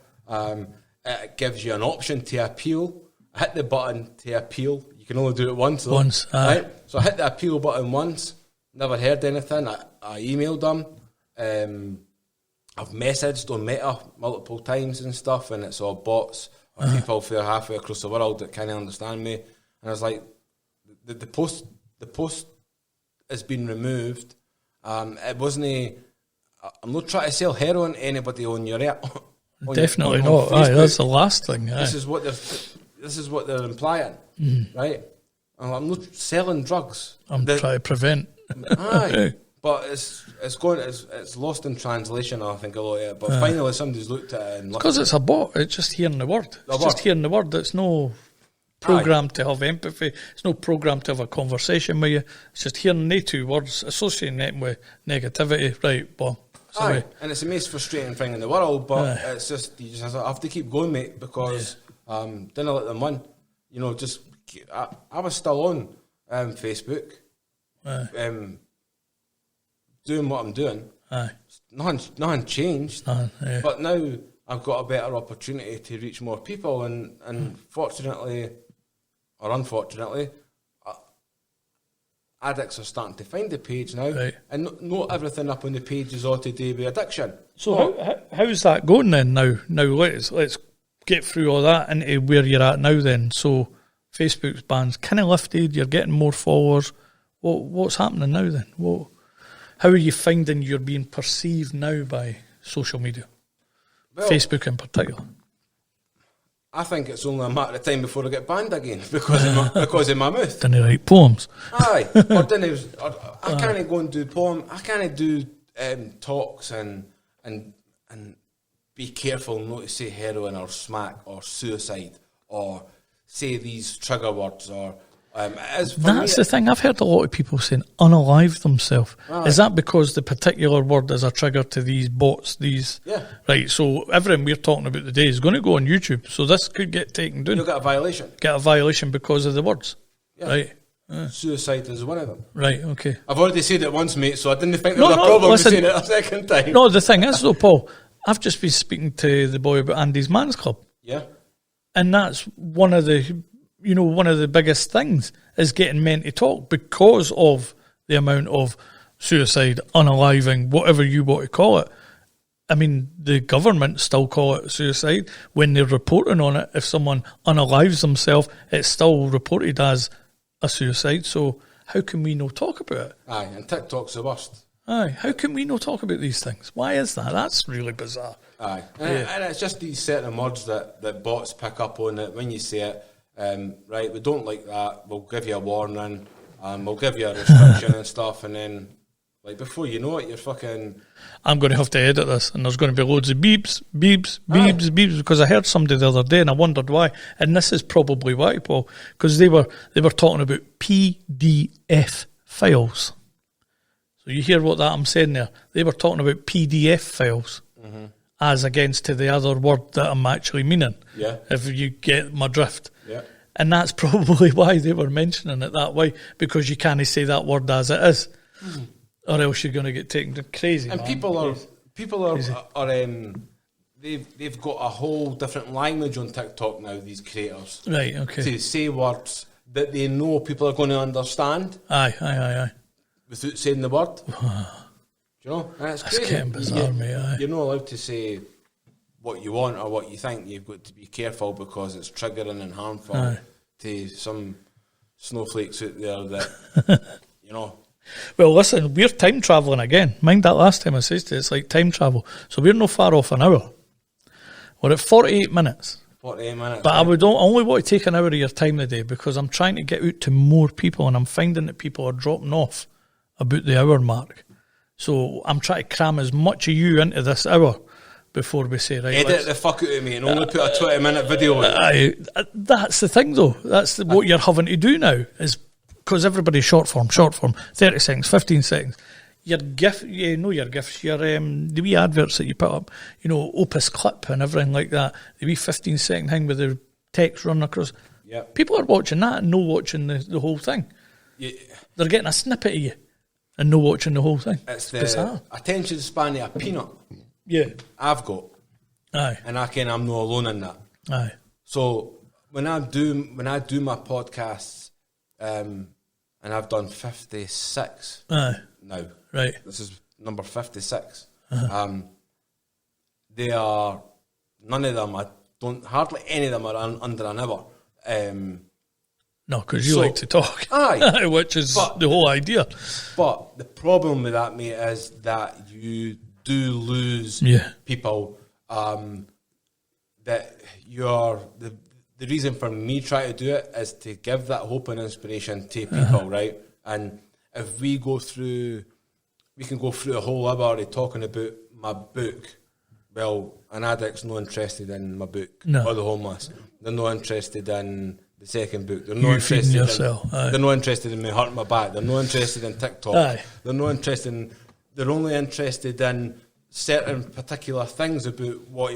S3: It gives you an option to appeal. I hit the button to appeal. You can only do it once. Though, right? So I hit the appeal button once. Never heard anything. I emailed them. I've messaged on Meta multiple times and stuff, and it's all bots or people for halfway across the world that can't understand me. And I was like, the post has been removed. It wasn't. I'm not trying to sell heroin to anybody on your app.
S2: Definitely not. Aye, that's the last thing. Aye.
S3: This is what they're implying, right? I'm not selling drugs.
S2: I'm trying to prevent.
S3: Aye, but it's lost in translation. I think a lot of it. But finally, somebody's looked at it and
S2: because it's a bot. It's just hearing the word. Just hearing the word. It's no programmed to have empathy. It's no programmed to have a conversation with you. It's just hearing the 2 words, associating them with negativity. Right, well,
S3: Aye, and it's the most frustrating thing in the world, but it's just, you just have to keep going, mate, because didn't let them win. You know, just, I was still on Facebook, doing what I'm doing. Nothing changed, but now I've got a better opportunity to reach more people, and fortunately, or unfortunately, addicts are starting to find the page now, and not everything up on the page is all to do with addiction.
S2: So how's that going then? Now let's get through all that into where you're at now. Then, so Facebook's ban's kind of lifted. You're getting more followers. What's happening now then? How are you finding you're being perceived now by social media, Facebook in particular?
S3: I think it's only a matter of time before I get banned again because of my mouth.
S2: Didn't write poems?
S3: Aye, I can't go and do poems. I can't do talks and be careful not to say heroin or smack or suicide or say these trigger words or. That's the thing. I've heard a lot of people saying unalive themselves. Is that because the particular word is a trigger to these bots? Right. So everything we're talking about today is going to go on YouTube. So this could get taken down. You'll get a violation.
S2: Get a violation because of the words. Yeah. Right.
S3: Suicide is one of them.
S2: Right. Okay.
S3: I've already said it once, mate. So I didn't think there was a problem with saying it a second time.
S2: No, the thing is though, Paul, I've just been speaking to the boy about Andy's Man's Club.
S3: Yeah.
S2: And that's one of the biggest things is getting men to talk because of the amount of suicide, unaliving, whatever you want to call it. I mean, the government still call it suicide when they're reporting on it. If someone unalives themselves, it's still reported as a suicide. So how can we not talk about it?
S3: Aye, and TikTok's the worst.
S2: Aye, how can we not talk about these things? Why is that? That's really bizarre.
S3: Aye, and it's just these certain words that bots pick up on it when you say it. Right, we don't like that, we'll give you a warning, we'll give you a restriction and stuff, and then, like, before you know it, you're fucking...
S2: I'm going to have to edit this, and there's going to be loads of beeps, because I heard somebody the other day, and I wondered why, and this is probably why, Paul, because they were talking about PDF files. So you hear what that I'm saying there? They were talking about PDF files, as against to the other word that I'm actually meaning, if you get my drift.
S3: Yeah.
S2: And that's probably why they were mentioning it that way, because you can't say that word as it is, or else you're going to get taken crazy.
S3: And
S2: man.
S3: people are they've got a whole different language on TikTok now. These creators,
S2: right? Okay.
S3: To say words that they know people are going to understand.
S2: Aye.
S3: Without saying the word. Do you know? And it's
S2: That's
S3: crazy.
S2: getting bizarre, mate. Aye.
S3: You're not allowed to say what you want or what you think. You've got to be careful because it's triggering and harmful to some snowflakes out there that, you know.
S2: Well, listen, we're time travelling again. Mind that last time I said to you, it's like time travel. So we're not far off an hour. We're at 48 minutes.
S3: 48 minutes.
S2: But I would only want to take an hour of your time today because I'm trying to get out to more people and I'm finding that people are dropping off about the hour mark. So I'm trying to cram as much of you into this hour before we say, right,
S3: edit the fuck out of me and only put a 20-minute video in.
S2: That's the thing, though. That's what you're having to do now, is because everybody's short form, 30 seconds, 15 seconds. Your GIF, your GIFs, your the wee adverts that you put up, Opus Clip and everything like that, the wee 15-second thing with the text running across.
S3: Yep.
S2: People are watching that and no watching the whole thing. Yeah. They're getting a snippet of you and no watching the whole thing.
S3: It's the bizarre. Attention span of a peanut.
S2: Yeah,
S3: I've got.
S2: Aye,
S3: and I'm not alone in that.
S2: Aye.
S3: So when I do my podcasts, and I've done 56.
S2: Aye.
S3: Now.
S2: Right.
S3: This is number 56. They are, none of them, hardly any of them are under an hour.
S2: No, because you like to talk.
S3: Aye.
S2: Which is the whole idea.
S3: But the problem with that, mate, is that you do lose people that you're... The reason for me trying to do it is to give that hope and inspiration to people, right? And if we can go through a whole hour talking about my book. Well, an addict's not interested in my book or the homeless. They're not interested in the second book. They're not interested they're not interested in me hurting my back. They're not interested in TikTok. They're not interested in. They're only interested in certain particular things about what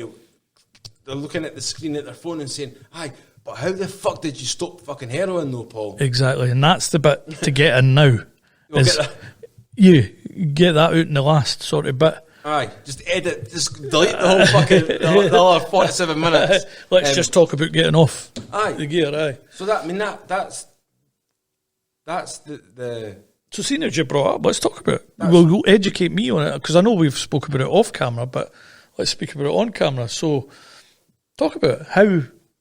S3: they're looking at the screen at their phone and saying, aye, but how the fuck did you stop fucking heroin though, Paul?
S2: Exactly, and that's the bit to get in now.
S3: We'll get that.
S2: You get that out in the last sort of bit.
S3: Aye, just delete the whole fucking the other 47 minutes.
S2: Let's just talk about getting off the gear. Aye.
S3: So that's the.
S2: So seeing as you brought up, let's talk about it. Well, educate me on it, because I know we've spoken about it off camera, but let's speak about it on camera. So talk about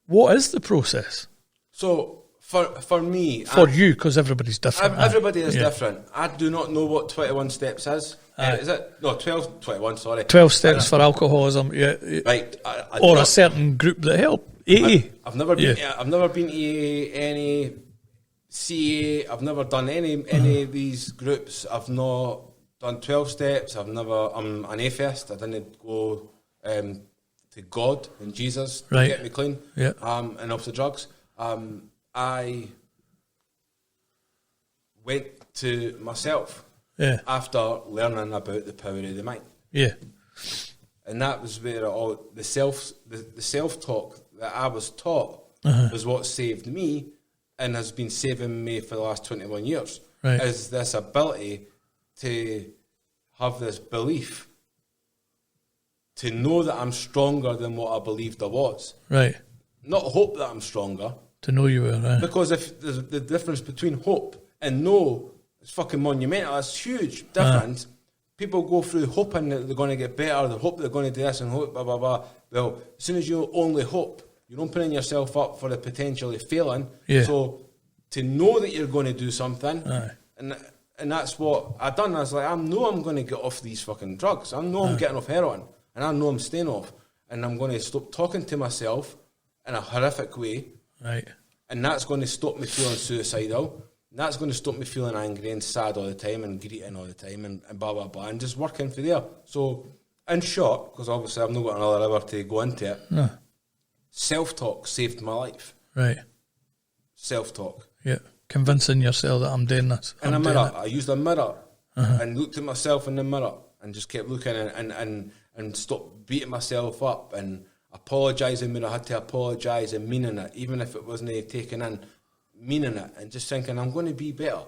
S2: what is the process?
S3: So for me...
S2: For you, because everybody's different.
S3: Everybody is different. I do not know what 21 steps is. Is it? No, 21, sorry.
S2: 12 steps for alcoholism, yeah.
S3: Right.
S2: Or a certain group that help. AA.
S3: I've never been to AA, any... CA, I've never done any of these groups. I've not done 12 steps. I'm an atheist. I didn't go to God and Jesus to get me clean and off the drugs. I went to myself after learning about the power of the mind. Yeah. And that was where the self-talk that I was taught was what saved me and has been saving me for the last 21 years, is this ability to have this belief, to know that I'm stronger than what I believed I was. Right. Not hope that I'm stronger.
S2: To know you were, right.
S3: Because if there's the difference between hope and know, it's fucking monumental, it's huge difference. People go through hoping that they're going to get better, they hope they're going to do this and hope, blah, blah, blah. Well, as soon as you only hope, you're opening yourself up for the potentially failing. Yeah. So to know that you're going to do something, and that's what I done. I was like, I know I'm going to get off these fucking drugs. I know I'm getting off heroin, and I know I'm staying off, and I'm going to stop talking to myself in a horrific way. Right. And that's going to stop me feeling suicidal. And that's going to stop me feeling angry and sad all the time and greeting all the time and blah, blah, blah, and just working for there. So, in short, because obviously I've not got another hour to go into it, self-talk saved my life. Right. Self-talk.
S2: Yeah. Convincing yourself that I'm doing this.
S3: In a mirror. I used a mirror and looked at myself in the mirror and just kept looking and stopped beating myself up and apologising when I had to apologise and meaning it, even if it wasn't taken in, meaning it, and just thinking, I'm going to be better.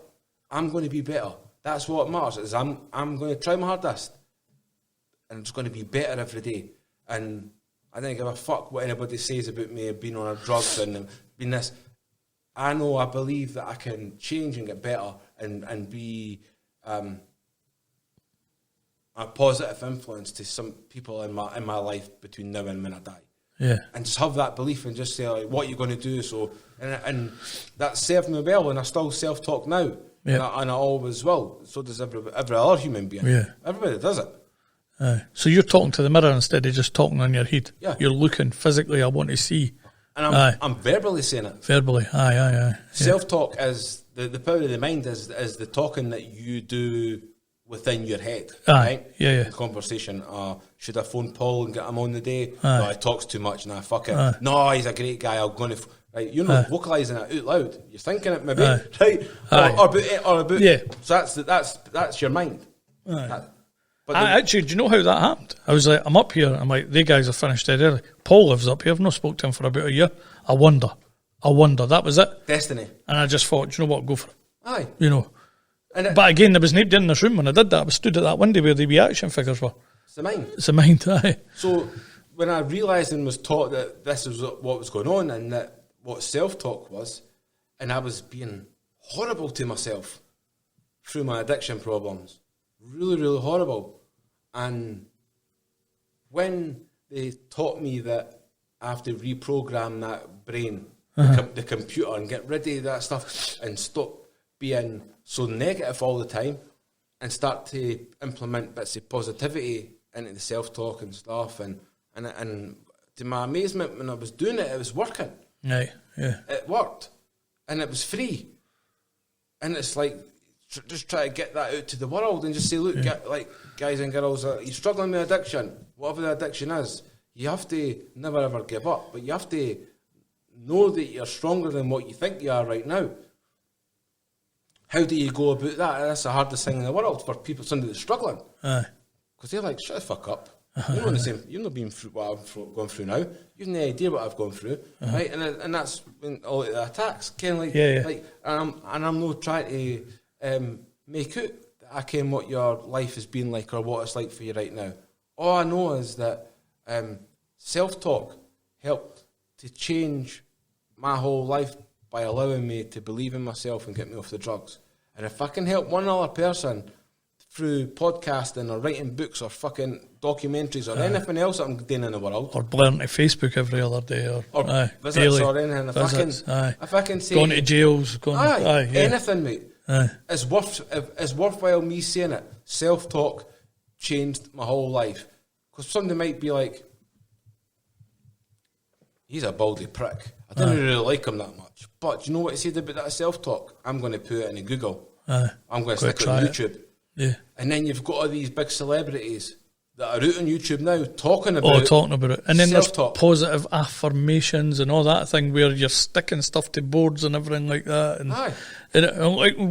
S3: I'm going to be better. That's what matters, is I'm going to try my hardest and I'm just going to be better every day. And I don't give a fuck what anybody says about me being on drugs and being this. I believe that I can change and get better and be a positive influence to some people in my life between now and when I die. Yeah. And just have that belief and just say, like, what you're going to do. So, and that served me well, and I still self-talk now. Yeah. And I always will. So does every other human being. Yeah. Everybody does it.
S2: So you're talking to the mirror instead of just talking on your head. Yeah. You're looking physically, I want to see.
S3: And I'm verbally saying it.
S2: Verbally, aye.
S3: Self-talk is, the power of the mind is the talking that you do within your head, right? Yeah. The conversation, should I phone Paul and get him on the day? No, he talks too much, nah, fuck it. No, he's a great guy, I'm going to... Right, you're not vocalising it out loud. You're thinking it maybe, right? Or about... Yeah. So that's your mind.
S2: Actually, do you know how that happened? I was like, I'm up here, I'm like, they guys are finished dead early. Paul lives up here, I've not spoke to him for about a year. I wonder, that was it.
S3: Destiny.
S2: And I just thought, do you know what, go for it.
S3: Aye.
S2: You know. But again, there was nobody in this room when I did that. I was stood at that window where the wee action figures were.
S3: It's the mind.
S2: It's the mind, aye.
S3: So when I realised and was taught that this was what was going on and that what self-talk was, and I was being horrible to myself through my addiction problems. Really, really horrible. And when they taught me that I have to reprogram that brain, the computer, and get rid of that stuff and stop being so negative all the time and start to implement bits of positivity into the self-talk and stuff, and to my amazement, when I was doing it, it was working. Yeah. It worked. And it was free. And it's like, just try to get that out to the world and just say, look, guys and girls, you're struggling with addiction, whatever the addiction is, you have to never ever give up, but you have to know that you're stronger than what you think you are right now. How do you go about that? That's the hardest thing in the world for people, somebody that's struggling. Because they're like, shut the fuck up. You're not the same. You've not been through what I'm going through now. You've no idea what I've gone through, right? And that's when all the attacks, kind of like, and I'm not trying to make out that I ken what your life has been like or what it's like for you right now. All I know is that self-talk helped to change my whole life by allowing me to believe in myself and get me off the drugs. And if I can help one other person through podcasting or writing books or fucking documentaries or anything else that I'm doing in the world,
S2: or blaring to Facebook every other day, or
S3: visits
S2: daily
S3: or anything, if I can say
S2: going to jails,
S3: anything, mate, it's worthwhile me saying it. Self-talk changed my whole life. Because somebody might be like, he's a baldy prick. I didn't really like him that much. But you know what he said about that self-talk? I'm going to put it in Google. I'm going to stick it on YouTube.
S2: Yeah.
S3: And then you've got all these big celebrities that are out on YouTube now talking about
S2: it. And then
S3: self-talk.
S2: There's positive affirmations and all that thing where you're sticking stuff to boards and everything like that. And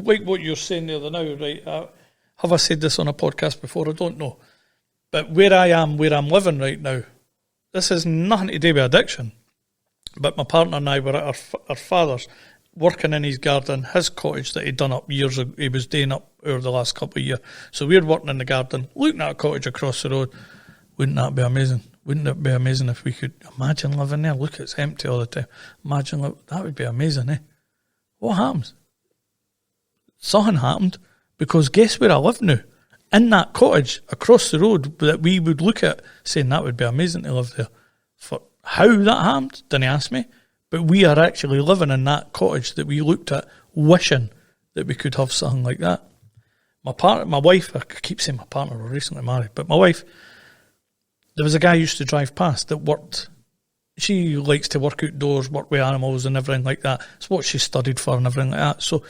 S2: like what you're saying the other now, right? Have I said this on a podcast before? I don't know. But where I'm living right now, this has nothing to do with addiction. But my partner and I were at our father's, working in his garden, his cottage that he'd done up years ago. He was doing up over the last couple of years. So we're working in the garden, looking at a cottage across the road. Wouldn't that be amazing? Wouldn't it be amazing if we could imagine living there? Look, it's empty all the time. Imagine, that would be amazing, eh? What happens? Something happened, because guess where I live now? In that cottage across the road that we would look at, saying that would be amazing to live there. For how that happened, didn't ask me. But we are actually living in that cottage that we looked at, wishing that we could have something like that. My wife, I keep saying my partner, we're recently married, but my wife, there was a guy who used to drive past that worked. She likes to work outdoors, work with animals and everything like that. It's what she studied for and everything like that. So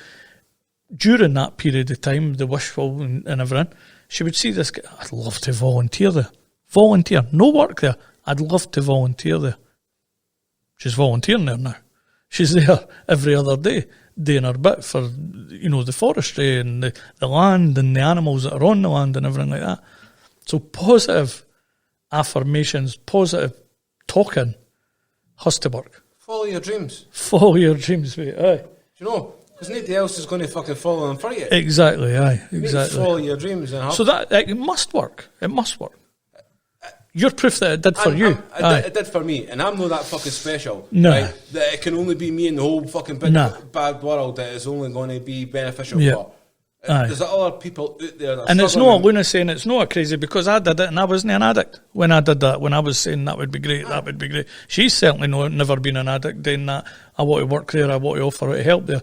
S2: during that period of time, the wishful and everything, she would see this guy. I'd love to volunteer there. Volunteer. No work there. I'd love to volunteer there. She's volunteering there now. She's there every other day, doing her bit for, the forestry and the land and the animals that are on the land and everything like that. So positive affirmations, positive talking has to work.
S3: Follow your dreams.
S2: Follow your dreams, mate. Aye.
S3: Do you know? Because nobody else is going to fucking follow them for you.
S2: Exactly, aye.
S3: You
S2: exactly.
S3: need to follow your dreams. And
S2: so that it must work. It must work. You're proof that it did for you.
S3: It did for me, and I'm not that fucking special.
S2: No.
S3: Right? That it can only be me in the whole fucking bad world that is only going to be beneficial for. There's other people out there that
S2: and it's not a lunacy and it's not a crazy, because I did it and I wasn't an addict when I did that, when I was saying that would be great, that would be great. She's certainly never been an addict doing that. I want to work there, I want to offer her help there.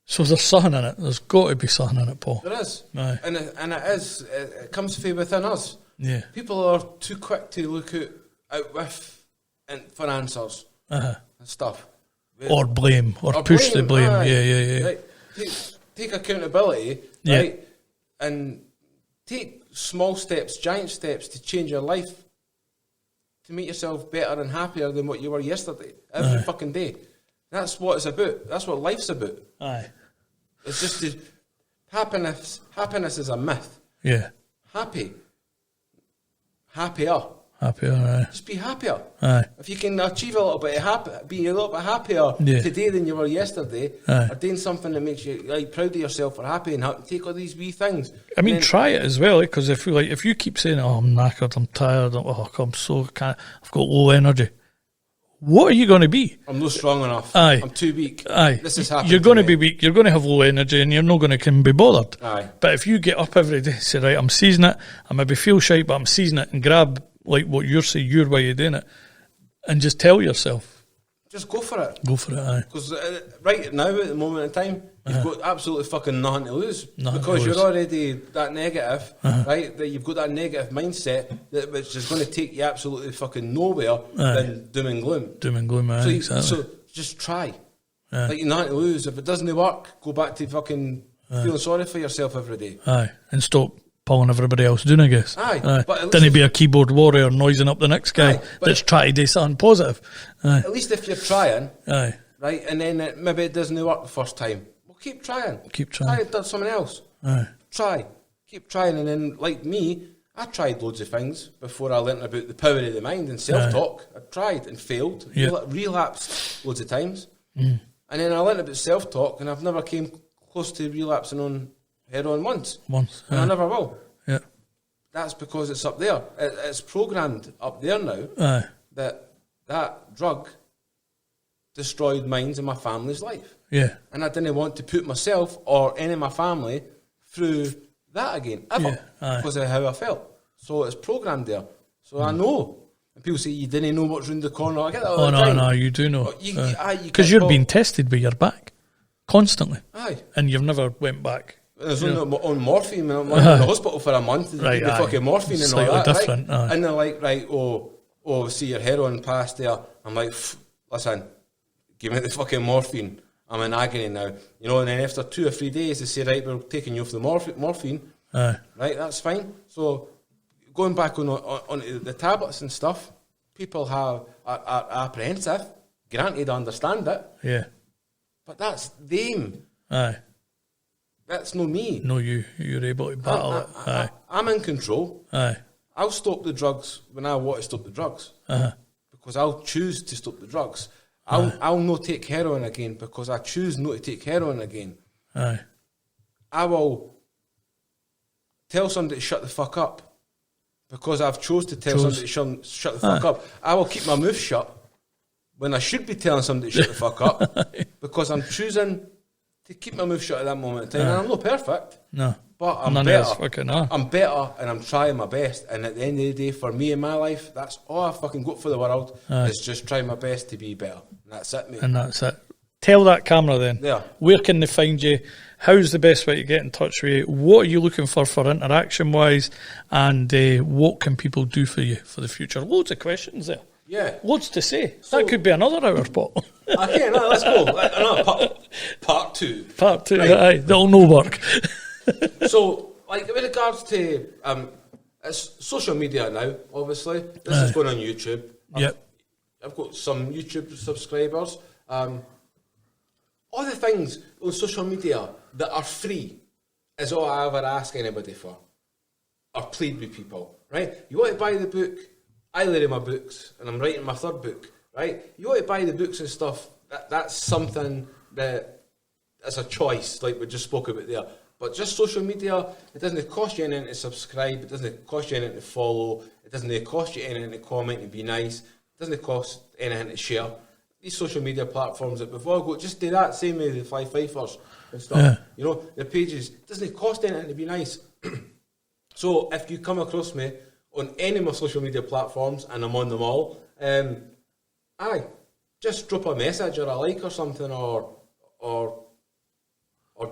S2: So there's something in it. There's got to be something in it, Paul.
S3: There is.
S2: Aye.
S3: And it comes from within us.
S2: Yeah.
S3: People are too quick to look out with for answers and stuff.
S2: Or blame, or push the blame.
S3: Aye.
S2: Yeah.
S3: Right. Take accountability, right? And take small steps, giant steps to change your life, to make yourself better and happier than what you were yesterday, every fucking day. That's what it's about. That's what life's about.
S2: Aye.
S3: It's just happiness. Happiness is a myth.
S2: Yeah.
S3: Happier.
S2: Happier, aye.
S3: Just be happier.
S2: Aye.
S3: If you can achieve a little bit be a little bit happier today than you were yesterday, or doing something that makes you proud of yourself or happy, and take all these wee things.
S2: I mean, try it as well, because if you keep saying, "Oh, I'm knackered, I'm tired, I've got low energy," what are you going to be?
S3: I'm not strong enough.
S2: Aye.
S3: I'm too weak.
S2: Aye.
S3: This is happening.
S2: You're going to be weak. You're going to have low energy, and you're not going to be bothered.
S3: Aye.
S2: But if you get up every day, say, right, I'm seizing it. I maybe feel shite, but I'm seizing it, and grab like what you're saying, your way of doing it, and just tell yourself,
S3: just go for it.
S2: Go for it, aye.
S3: Because right now, at the moment in time, you've got absolutely fucking nothing to lose.
S2: Nothing
S3: because
S2: to lose.
S3: You're already that negative, right? That you've got that negative mindset which is going to take you absolutely fucking nowhere than doom and gloom.
S2: Doom and gloom, aye, exactly.
S3: So just try. Like, you're nothing to lose. If it doesn't work, go back to fucking feeling sorry for yourself every day.
S2: Aye, and stop pulling everybody else doing, I guess.
S3: Aye. But
S2: didn't be a keyboard warrior noising up the next guy that's trying to do something positive. Aye.
S3: At least if you're trying,
S2: aye,
S3: right, and then maybe it doesn't work the first time, well, keep trying.
S2: Keep trying.
S3: Try it, do something else.
S2: Aye.
S3: Try. Keep trying, and then, like me, I tried loads of things before I learnt about the power of the mind and self-talk. I tried and failed, relapsed loads of times. And then I learnt about self-talk, and I've never came close to relapsing on heroin once. And I never will.
S2: Yeah.
S3: That's because it's up there. It's programmed up there now that drug destroyed mine and my family's life.
S2: Yeah.
S3: And I didn't want to put myself or any of my family through that again, ever, because of how I felt. So it's programmed there. So I know. And people say, you didn't know what's round the corner. I get that all the time.
S2: No, you do know. Because you're being tested with your back constantly.
S3: Aye.
S2: And you've never went back.
S3: I was on morphine. I'm in the hospital for a month. They give me fucking morphine and all that.
S2: Different,
S3: right? And they're like, right, see your heroin passed there. I'm like, listen, give me the fucking morphine. I'm in agony now. You know, and then after 2 or 3 days, they say, right, we're taking you off the morphine. Right, that's fine. So going back on the tablets and stuff, people are apprehensive. Granted, I understand it.
S2: Yeah.
S3: But that's them.
S2: Aye.
S3: That's not me.
S2: No, you're able to battle it. Aye.
S3: I'm in control.
S2: Aye.
S3: I'll stop the drugs when I want to stop the drugs. Because I'll choose to stop the drugs. I'll not take heroin again because I choose not to take heroin again.
S2: Aye.
S3: I will tell somebody to shut the fuck up because I've chose to tell somebody to shut the fuck up. I will keep my mouth shut when I should be telling somebody to shut the fuck up because I'm choosing to keep my mouth shut at that moment in time. And I'm not perfect.
S2: No.
S3: But I'm better. I'm better and I'm trying my best. And at the end of the day, for me in my life, that's all I fucking got for the world is just try my best to be better. And that's it, mate.
S2: And that's it. Tell that camera then.
S3: Yeah.
S2: Where can they find you? How's the best way to get in touch with you? What are you looking for interaction-wise? And what can people do for you for the future? Loads of questions there.
S3: Yeah.
S2: Loads to say. So, that could be another hour, Paul.
S3: Okay, no, let's go. Another part two.
S2: Part two,
S3: right.
S2: Aye. That'll no work.
S3: So, like, with regards to it's social media now, obviously. This is going on YouTube. I've got some YouTube subscribers. All the things on social media that are free is all I ever ask anybody for, or plead with people, right? You want to buy the book? I read my books, and I'm writing my third book, right? You want to buy the books and stuff, that's something that is a choice, like we just spoke about there. But just social media, it doesn't cost you anything to subscribe, it doesn't cost you anything to follow, it doesn't cost you anything to comment and be nice, it doesn't cost anything to share. These social media platforms that we've all got, just do that, same with the Fly Fifers and stuff. Yeah. You know, the pages, it doesn't cost anything to be nice. So if you come across me on any of my social media platforms, and I'm on them all, just drop a message or a like or something, or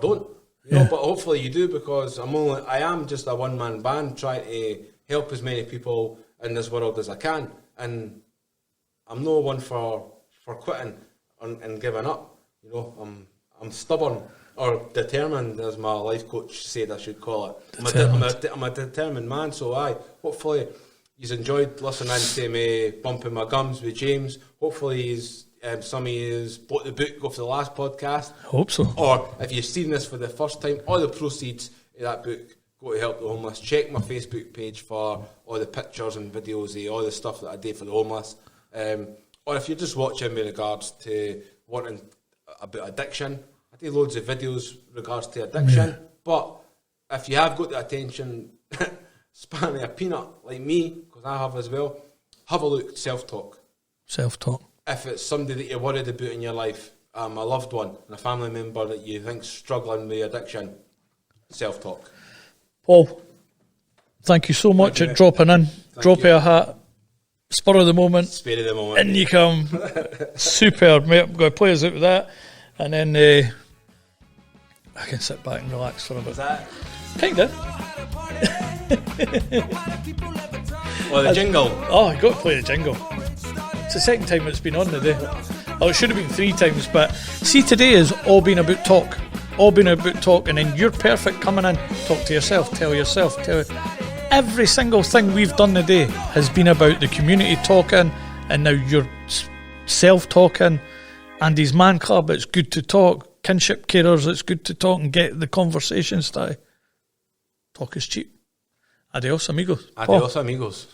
S3: don't. You know, but hopefully you do, because I am just a one-man band trying to help as many people in this world as I can, and I'm no one for quitting and giving up. You know, I'm stubborn or determined, as my life coach said I should call it. I'm a determined man, so hopefully you've enjoyed listening to me bumping my gums with James. Hopefully some of you bought the book off the last podcast.
S2: I hope so.
S3: Or if you've seen this for the first time, all the proceeds of that book go to help the homeless. Check my Facebook page for all the pictures and videos of all the stuff that I did for the homeless. Or if you're just watching with regards to wanting about addiction, I do loads of videos regards to addiction. But if you have got the attention span of a peanut like me, because I have as well, have a look at self-talk.
S2: Self-talk.
S3: If it's somebody that you're worried about in your life, a loved one, and a family member that you think's struggling with addiction, self-talk.
S2: Paul, thank you so much at dropping in. Drop you a hat. Spur of the moment.
S3: Spur of the moment.
S2: In you come. Superb, mate. I'm going to play us out with that. And then I can sit back and relax for a bit.
S3: Is that?
S2: Kind of.
S3: Well, the jingle.
S2: Oh, I got to play the jingle. It's the second time it's been on today. Oh, it should have been 3 times, but see, today has all been about talk. All been about talk, and then you're perfect coming in. Talk to yourself, tell yourself, every single thing we've done today has been about the community talking, and now you're self-talking. Andy's Man Club, it's good to talk. Kinship carers, it's good to talk and get the conversation started. Talk is cheap. Adios, amigos.
S3: Adios, amigos.